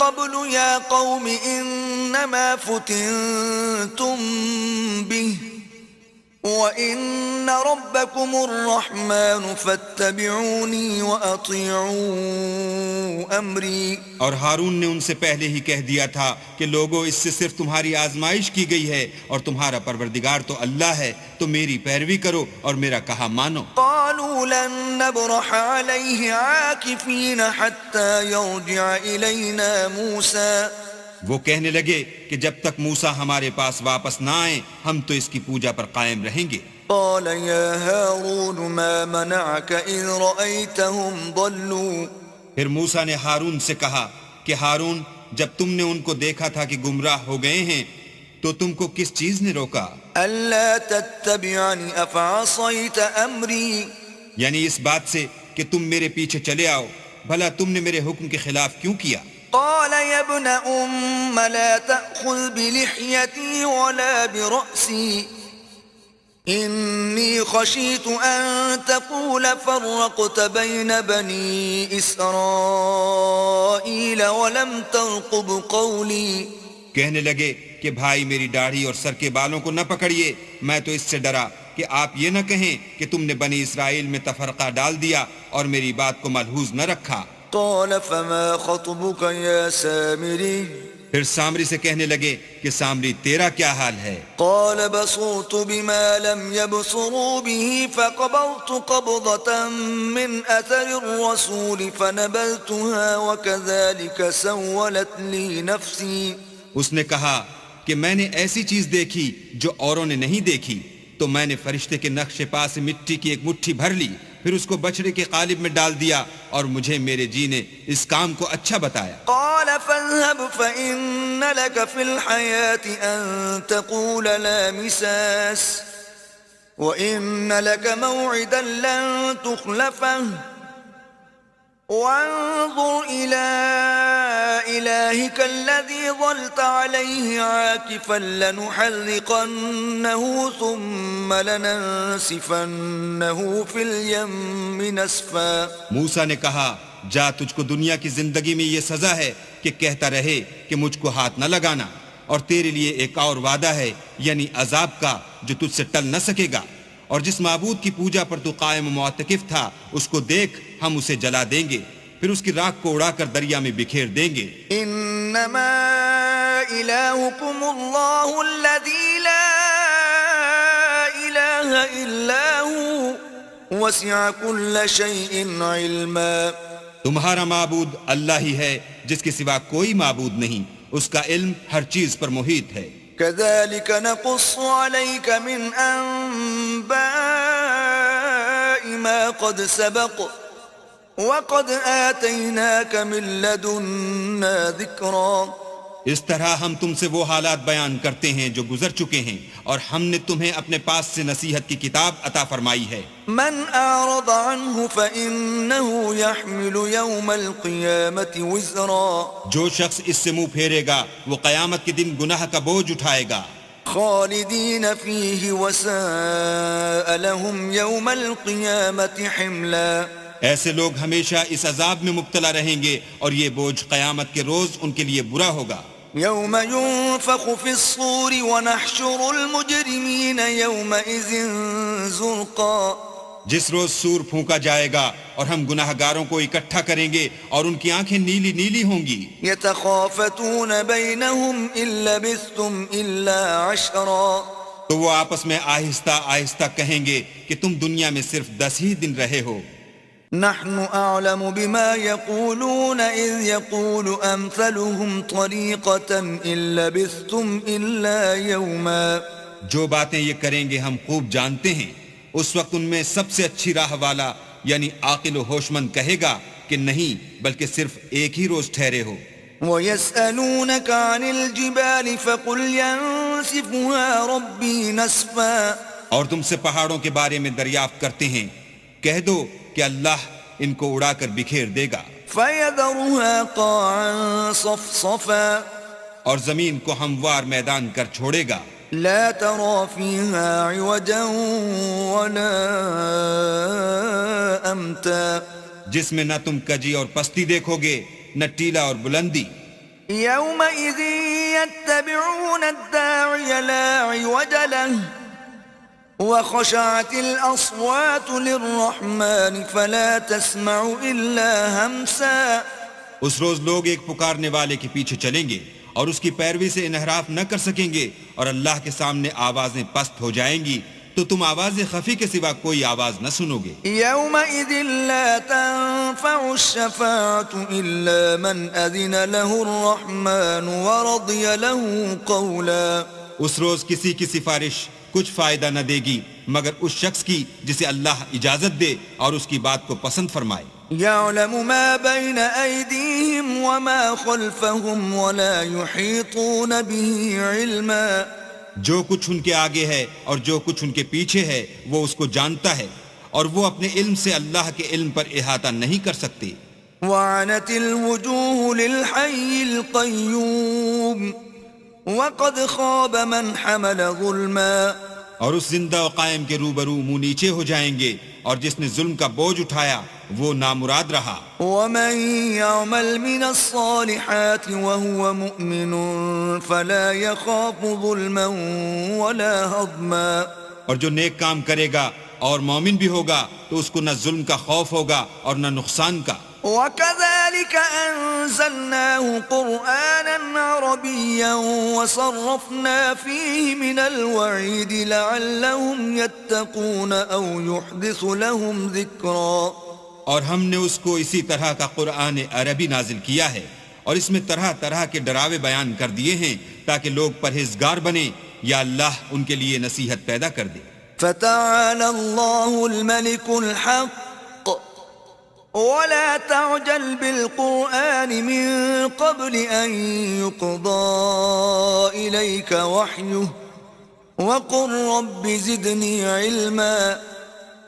قَبْلُ يَا قَوْمِ إِنَّمَا فُتِنْتُمْ بِهِ وَإِنَّ رَبَّكُمُ الرَّحْمَنُ فَاتَّبِعُونِي وَأَطِيعُوا أَمْرِي. اور ہارون نے ان سے پہلے ہی کہہ دیا تھا کہ لوگو، اس سے صرف تمہاری آزمائش کی گئی ہے، اور تمہارا پروردگار تو اللہ ہے، تو میری پیروی کرو اور میرا کہا مانو. قالوا لن نبرح عليه عاكفين حتى يرجع إلينا موسى. وہ کہنے لگے کہ جب تک موسیٰ ہمارے پاس واپس نہ آئیں ہم تو اس کی پوجا پر قائم رہیں گے. قال يا هارون ما منعك إذ رأيتهم ضلوا. پھر موسیٰ نے ہارون سے کہا کہ ہارون، جب تم نے ان کو دیکھا تھا کہ گمراہ ہو گئے ہیں تو تم کو کس چیز نے روکا؟ ألا تتبعني أفعصيت أمري. یعنی اس بات سے کہ تم میرے پیچھے چلے آؤ، بھلا تم نے میرے حکم کے خلاف کیوں کیا؟ قال يا ابن أم لا تأخذ بلحيتي ولا برأسي إني خشيت أن تقول فرقت بين بني إسرائيل ولم ترقب قولي. کہنے لگے کہ بھائی میری داڑھی اور سر کے بالوں کو نہ پکڑیے، میں تو اس سے ڈرا کہ آپ یہ نہ کہیں کہ تم نے بنی اسرائیل میں تفرقہ ڈال دیا اور میری بات کو ملحوظ نہ رکھا. قال فما خطبك يا سامري. پھر سامری سے کہنے لگے کہ سامری تیرا کیا حال ہے؟ قال بصرت بما لم يبصروا به فقبضت قبضة من أثر الرسول فنبذتها وكذلك سولت لي نفسي. اس نے کہا کہ میں نے ایسی چیز دیکھی جو اوروں نے نہیں دیکھی، تو میں نے فرشتے کے نقش پا سے مٹی کی ایک مٹھی بھر لی، پھر اس کو بچڑے کے قالب میں ڈال دیا، اور مجھے میرے جی نے اس کام کو اچھا بتایا. قال فاذهب فإن لك في الحياة أن تقول لا مساس وإن لك موعدا لن تخلفه وانظر إلى إلهك الذي ظلت عليه عاكفا لنحرقنه ثم لننسفنه في اليم نسفا. موسیٰ نے کہا جا، تجھ کو دنیا کی زندگی میں یہ سزا ہے کہ کہتا رہے کہ مجھ کو ہاتھ نہ لگانا، اور تیرے لیے ایک اور وعدہ ہے، یعنی عذاب کا جو تجھ سے ٹل نہ سکے گا، اور جس معبود کی پوجا پر تو قائم و معتکف تھا اس کو دیکھ، ہم اسے جلا دیں گے، پھر اس کی راکھ کو اڑا کر دریا میں بکھیر دیں گے. انما الہکم اللہ الذی لا الہ الا ہوا وسع کل شیء علما. تمہارا معبود اللہ ہی ہے جس کے سوا کوئی معبود نہیں، اس کا علم ہر چیز پر محیط ہے. كذلك نقص عليك من أنباء ما قد سبق وقد آتيناك من لدنا ذكرا. اس طرح ہم تم سے وہ حالات بیان کرتے ہیں جو گزر چکے ہیں، اور ہم نے تمہیں اپنے پاس سے نصیحت کی کتاب عطا فرمائی ہے۔ من أعرض عنه فإنه يحمل يوم القيامة وزرا جو شخص اس سے منہ پھیرے گا وہ قیامت کے دن گناہ کا بوجھ اٹھائے گا، خالدين فيه وساء لهم يوم القيامة حملا ایسے لوگ ہمیشہ اس عذاب میں مبتلا رہیں گے اور یہ بوجھ قیامت کے روز ان کے لیے برا ہوگا۔ يوم ينفخ في الصور ونحشر المجرمين يومئذ زرقا جس روز سور پھونکا جائے گا اور ہم گناہ گاروں کو اکٹھا کریں گے اور ان کی آنکھیں نیلی نیلی ہوں گی۔ يتخافتون بينهم إن لبثتم إلا عشرا تو وہ آپس میں آہستہ آہستہ کہیں گے کہ تم دنیا میں صرف 10 ہی دن رہے ہو۔ نحن أعلم بما يقولون إذ يقول أمثلهم طريقة إن لبثتم إلا يوما جو باتیں یہ کریں گے ہم خوب جانتے ہیں، اس وقت ان میں سب سے اچھی راہ والا یعنی عاقل و ہوش مند کہے گا کہ نہیں بلکہ صرف ایک ہی روز ٹھہرے ہو۔ ويسألونك عن الجبال فقل ينسفها ربي نسفا اور تم سے پہاڑوں کے بارے میں دریافت کرتے ہیں، کہہ دو کہ اللہ ان کو اڑا کر بکھیر دے گا، فيذرها قاعا صفصفا اور زمین کو ہموار میدان کر چھوڑے گا، لا ترى فيها عوجا ولا أمتا جس میں نہ تم کجی اور پستی دیکھو گے نہ ٹیلا اور بلندی۔ يومئذ يتبعون الداعي لا عوج له وخشعت الأصوات للرحمن فلا تسمع إلا همسا اس روز لوگ ایک پکارنے والے کے پیچھے چلیں گے اور اس کی پیروی سے انحراف نہ کر سکیں گے، اور اللہ کے سامنے آوازیں پست ہو جائیں گی تو تم آواز خفی کے سوا کوئی آواز نہ سنو گے۔ يومئذ لا تنفع الشفاعة إلا من أذن له الرحمن ورضي له قولا اس روز کسی کی سفارش کچھ فائدہ نہ دے گی مگر اس شخص کی جسے اللہ اجازت دے اور اس کی بات کو پسند فرمائے۔ يعلم ما بين أيديهم وما خلفهم ولا يحيطون به علما جو کچھ ان کے آگے ہے اور جو کچھ ان کے پیچھے ہے وہ اس کو جانتا ہے، اور وہ اپنے علم سے اللہ کے علم پر احاطہ نہیں کر سکتے۔ وعنت الوجوه للحي القيوم وقد خاب من حمل ظلما اور اس زندہ و قائم کے روبرو منہ نیچے ہو جائیں گے، اور جس نے ظلم کا بوجھ اٹھایا وہ نامراد رہا۔ ومن يعمل من الصالحات وهو مؤمن فلا يخاف ظلما ولا هضما اور جو نیک کام کرے گا اور مومن بھی ہوگا تو اس کو نہ ظلم کا خوف ہوگا اور نہ نقصان کا۔ وكذلك أنزلناه قرآنا عربيا وصرفنا فيه من الوعيد لعلهم يتقون أو يحدث لهم ذكرا اور ہم نے اس کو اسی طرح کا قرآن عربی نازل کیا ہے اور اس میں طرح طرح کے ڈراوے بیان کر دیے ہیں تاکہ لوگ پرہیزگار بنیں یا اللہ ان کے لیے نصیحت پیدا کر دے۔ فتعالى الله الملك الحق ولا تعجل بالقرآن من قبل أن يقضى إليك وحيه وقل رب زدني علما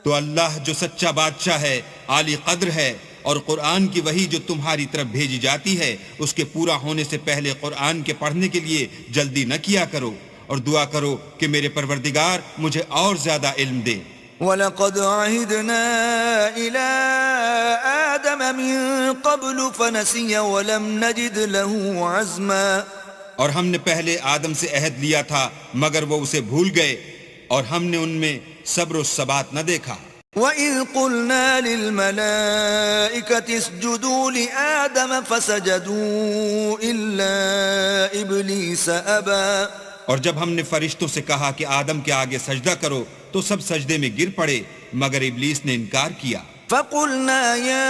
تو اللہ جو سچا بادشاہ ہے، عالی قدر ہے، اور قرآن کی وحی جو تمہاری طرف بھیجی جاتی ہے اس کے پورا ہونے سے پہلے قرآن کے پڑھنے کے لیے جلدی نہ کیا کرو، اور دعا کرو کہ میرے پروردگار مجھے اور زیادہ علم دے۔ وَلَقَدْ عَهِدْنَا إِلَىٰ آدَمَ مِن قَبْلُ فَنَسِيَ وَلَمْ نَجِدْ لَهُ عَزْمًا اور ہم نے پہلے آدم سے عہد لیا تھا مگر وہ اسے بھول گئے اور ہم نے ان میں صبر و ثبات نہ دیکھا۔ وَإِذْ قُلْنَا لِلْمَلَائِكَةِ اسْجُدُوا لِآدَمَ فَسَجَدُوا إِلَّا إِبْلِيسَ أَبَىٰ اور جب ہم نے فرشتوں سے کہا کہ آدم کے آگے سجدہ کرو تو سب سجدے میں گر پڑے مگر ابلیس نے انکار کیا۔ فَقُلْنَا يَا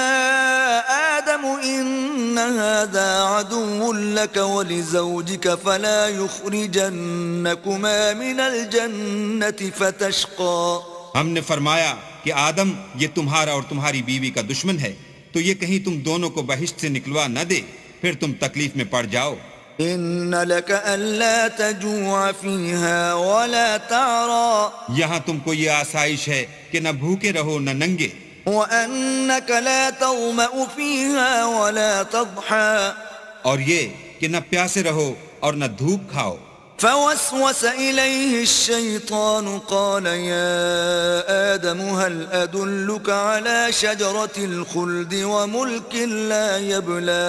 آدَمُ إِنَّ هَذَا عَدُوٌّ لَكَ وَلِزَوْجِكَ فَلَا يُخْرِجَنَّكُمَا مِنَ الْجَنَّةِ فَتَشْقَىٰ ہم نے فرمایا کہ آدم یہ تمہارا اور تمہاری بیوی کا دشمن ہے تو یہ کہیں تم دونوں کو بہشت سے نکلوا نہ دے پھر تم تکلیف میں پڑ جاؤ۔ إن لك ألا تجوع فيها ولا تعرى یہاں تم کو یہ آسائش ہے کہ نہ بھوکے رہو نہ ننگے، وأنك لا تظمأ فيها ولا تضحى اور یہ کہ نہ پیاسے رہو اور نہ دھوپ کھاؤ۔ فوسوس إليه الشيطان قال يا آدم هل أدلك على شجرة الخلد وملك لا يبلى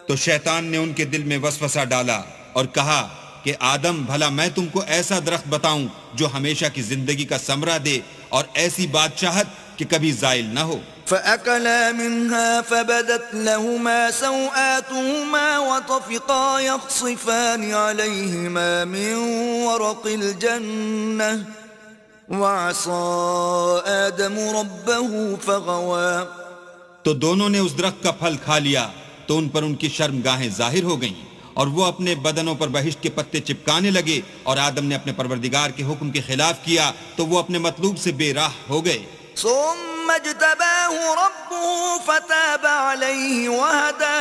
تو شیطان نے ان کے دل میں وسوسہ ڈالا اور کہا کہ آدم بھلا میں تم کو ایسا درخت بتاؤں جو ہمیشہ کی زندگی کا ثمرہ دے اور ایسی بادشاہت کہ کبھی زائل نہ ہو۔ فأكلا منها فبدت لهما سوآتهما وطفقا يخصفان عليهما من ورق الجنة وعصى آدم ربه فغوى تو دونوں نے اس درخت کا پھل کھا لیا تو ان پر ان کی شرمگاہیں ظاہر ہو گئیں اور وہ اپنے بدنوں پر بہشت کے پتے چپکانے لگے، اور آدم نے اپنے پروردگار کے حکم کے خلاف کیا تو وہ اپنے مطلوب سے بے راہ ہو گئے۔ ثم اجتباه ربه فتاب عليه وهدى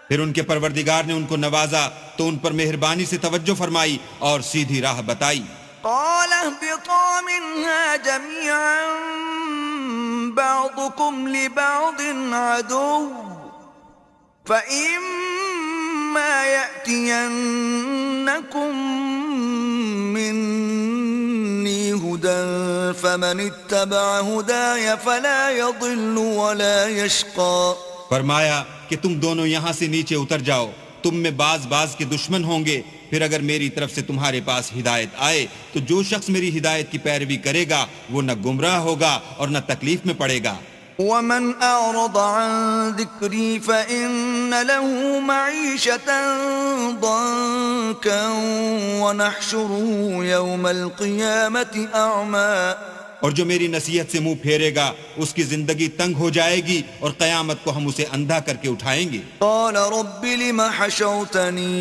پھر ان کے پروردگار نے ان کو نوازا تو ان پر مہربانی سے توجہ فرمائی اور سیدھی راہ بتائی۔ قال اهبطا منها جميعا بعضكم لبعض عدو فإما يأتينكم مني هدى فمن اتبع هداي فلا يضل ولا يشقى فرمایا کہ تم دونوں یہاں سے نیچے اتر جاؤ، تم میں بعض کے دشمن ہوں گے، پھر اگر میری طرف سے تمہارے پاس ہدایت آئے تو جو شخص میری ہدایت کی پیروی کرے گا وہ نہ گمراہ ہوگا اور نہ تکلیف میں پڑے گا۔ ومن أعرض عن ذكري فإن له معيشة ضنكا ونحشره يوم القيامة أعمى اور جو میری نصیحت سے منہ پھیرے گا اس کی زندگی تنگ ہو جائے گی اور قیامت کو ہم اسے اندھا کر کے اٹھائیں گے۔ قال رب لم حشوتني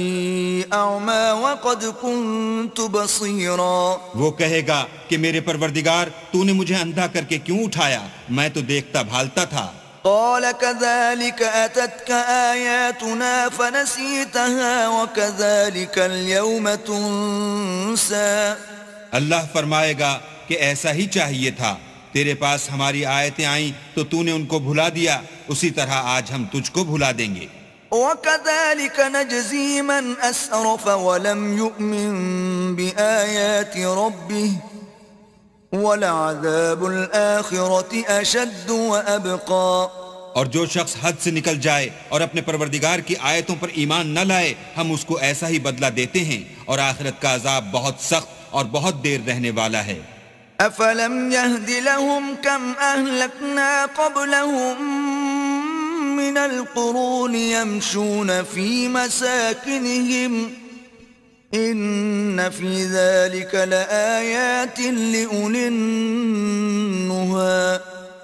أعمى وقد كنت بصيرا وہ کہے گا کہ میرے پروردگار تو نے مجھے اندھا کر کے کیوں اٹھایا، میں تو دیکھتا بھالتا تھا۔ قال كذلك أتتك آياتنا فنسيتها وكذلك اليوم تنسى اللہ فرمائے گا کہ ایسا ہی چاہیے تھا، تیرے پاس ہماری آیتیں آئیں تو نے ان کو بھلا دیا، اسی طرح آج ہم تجھ کو بھلا دیں گے۔ وكذلك نجزي من أسرف ولم يؤمن بآيات ربه ولعذاب الآخرة أشد وأبقى اور جو شخص حد سے نکل جائے اور اپنے پروردگار کی آیتوں پر ایمان نہ لائے ہم اس کو ایسا ہی بدلہ دیتے ہیں، اور آخرت کا عذاب بہت سخت اور بہت دیر رہنے والا ہے۔ أفلم يهد لهم كم أهلكنا قبلهم من القرون يمشون في مساكنهم إن في ذلك لآيات لأولي النهى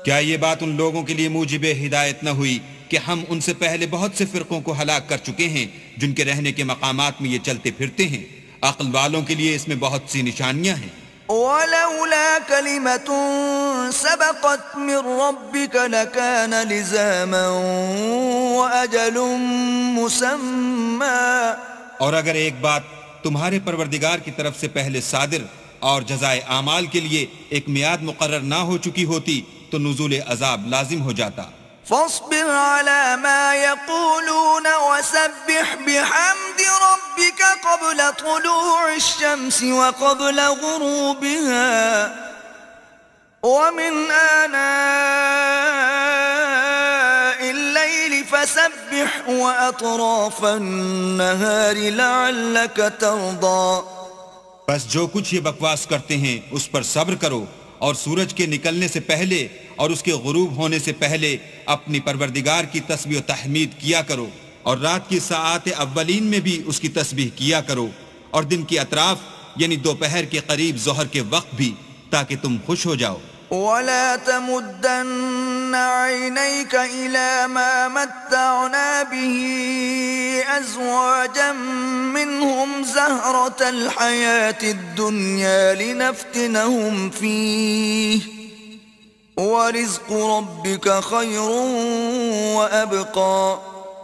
کیا یہ بات ان لوگوں کے لیے موجب ہدایت نہ ہوئی کہ ہم ان سے پہلے بہت سے فرقوں کو ہلاک کر چکے ہیں جن کے رہنے کے مقامات میں یہ چلتے پھرتے ہیں، عقل والوں کے لیے اس میں بہت سی نشانیاں ہیں۔ ولولا كلمة سبقت من ربك لكان لزاما وأجل مسمى اور اگر ایک بات تمہارے پروردگار کی طرف سے پہلے صادر اور جزائے اعمال کے لیے ایک میعاد مقرر نہ ہو چکی ہوتی تو نزول عذاب لازم ہو جاتا۔ فاصبر على ما يقولون وسبح بحمد ربك قبل طلوع الشمس وقبل غروبها ومن آناء الليل فسبح وأطراف النهار لعلك ترضى بس جو کچھ یہ بکواس کرتے ہیں اس پر صبر کرو، اور سورج کے نکلنے سے پہلے اور اس کے غروب ہونے سے پہلے اپنی پروردگار کی تسبیح و تحمید کیا کرو، اور رات کی ساعات اولین میں بھی اس کی تسبیح کیا کرو، اور دن کی اطراف یعنی دوپہر کے قریب ظہر کے وقت بھی، تاکہ تم خوش ہو جاؤ۔ ولا تمدن عينيك إلى ما متعنا به أزواجا منهم زهرة الحياة الدنيا لنفتنهم فيه ورزق ربك خير وأبقى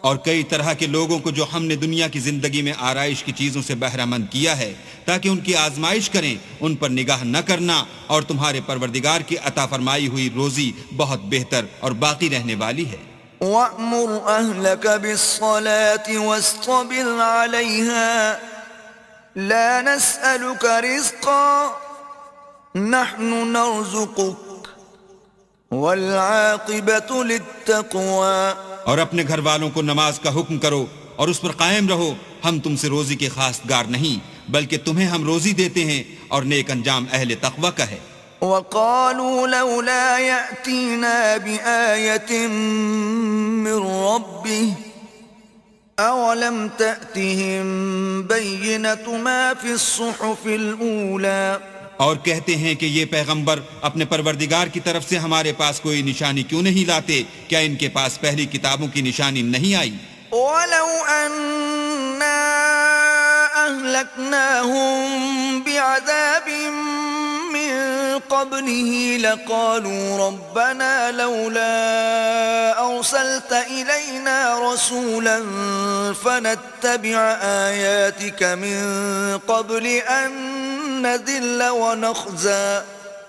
اور کئی طرح کے لوگوں کو جو ہم نے دنیا کی زندگی میں آرائش کی چیزوں سے بہرہ مند کیا ہے تاکہ ان کی آزمائش کریں، ان پر نگاہ نہ کرنا، اور تمہارے پروردگار کی عطا فرمائی ہوئی روزی بہت بہتر اور باقی رہنے والی ہے۔ وَأْمُرْ أَهْلَكَ بِالصَّلَاةِ وَاصْطَبِرْ عَلَيْهَا لَا نَسْأَلُكَ رِزْقًا نَحْنُ نَرْزُقُكَ وَالْعَاقِبَةُ لِلتَّقْوَى۔ اور اپنے گھر والوں کو نماز کا حکم کرو اور اس پر قائم رہو، ہم تم سے روزی کے خواستگار نہیں بلکہ تمہیں ہم روزی دیتے ہیں، اور نیک انجام اہل تقوی کا ہے۔ وَقَالُوا لَوْلَا يَأْتِينَا بِآيَةٍ مِّن رَّبِّهِ أَوَلَمْ تَأْتِهِم بَيِّنَةُ مَا فِي الصُّحُفِ الْأُولَى۔ اور کہتے ہیں کہ یہ پیغمبر اپنے پروردگار کی طرف سے ہمارے پاس کوئی نشانی کیوں نہیں لاتے؟ کیا ان کے پاس پہلی کتابوں کی نشانی نہیں آئی؟ وَلَوْ أَنَّا أَهْلَكْنَاهُم بِعَذَابٍ مِّن قَبْلِهِ لَقَالُوا رَبَّنَا لَوْلَا أَرْسَلْتَ إِلَيْنَا رَسُولًا فَنَتَّبِعَ آيَاتِكَ مِن قَبْلِ أَن نَّذِلَّ وَنَخْزَىٰ۔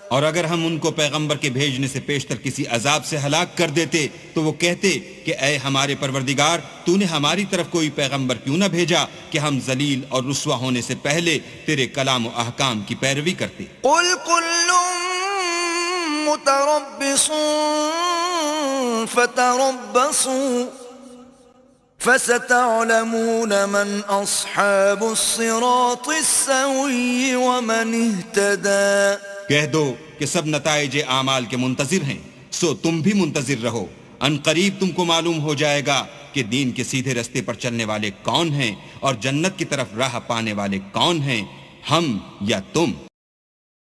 اور اگر ہم ان کو پیغمبر کے بھیجنے سے پیشتر کسی عذاب سے ہلاک کر دیتے تو وہ کہتے کہ اے ہمارے پروردگار، تو نے ہماری طرف کوئی پیغمبر کیوں نہ بھیجا کہ ہم ذلیل اور رسوا ہونے سے پہلے تیرے کلام و احکام کی پیروی کرتے۔ قُلْ كُلٌّ مُّتَرَبِّصٌ فَتَرَبَّصُوا فَسَتَعْلَمُونَ مَنْ أَصْحَابُ الصِّرَاطِ السَّوِيِّ وَمَنِ اهْتَدَىٰ۔ کہہ دو کہ سب نتائج اعمال کے منتظر ہیں، سو تم بھی منتظر رہو، ان قریب تم کو معلوم ہو جائے گا کہ دین کے سیدھے رستے پر چلنے والے کون ہیں اور جنت کی طرف راہ پانے والے کون ہیں، ہم یا تم۔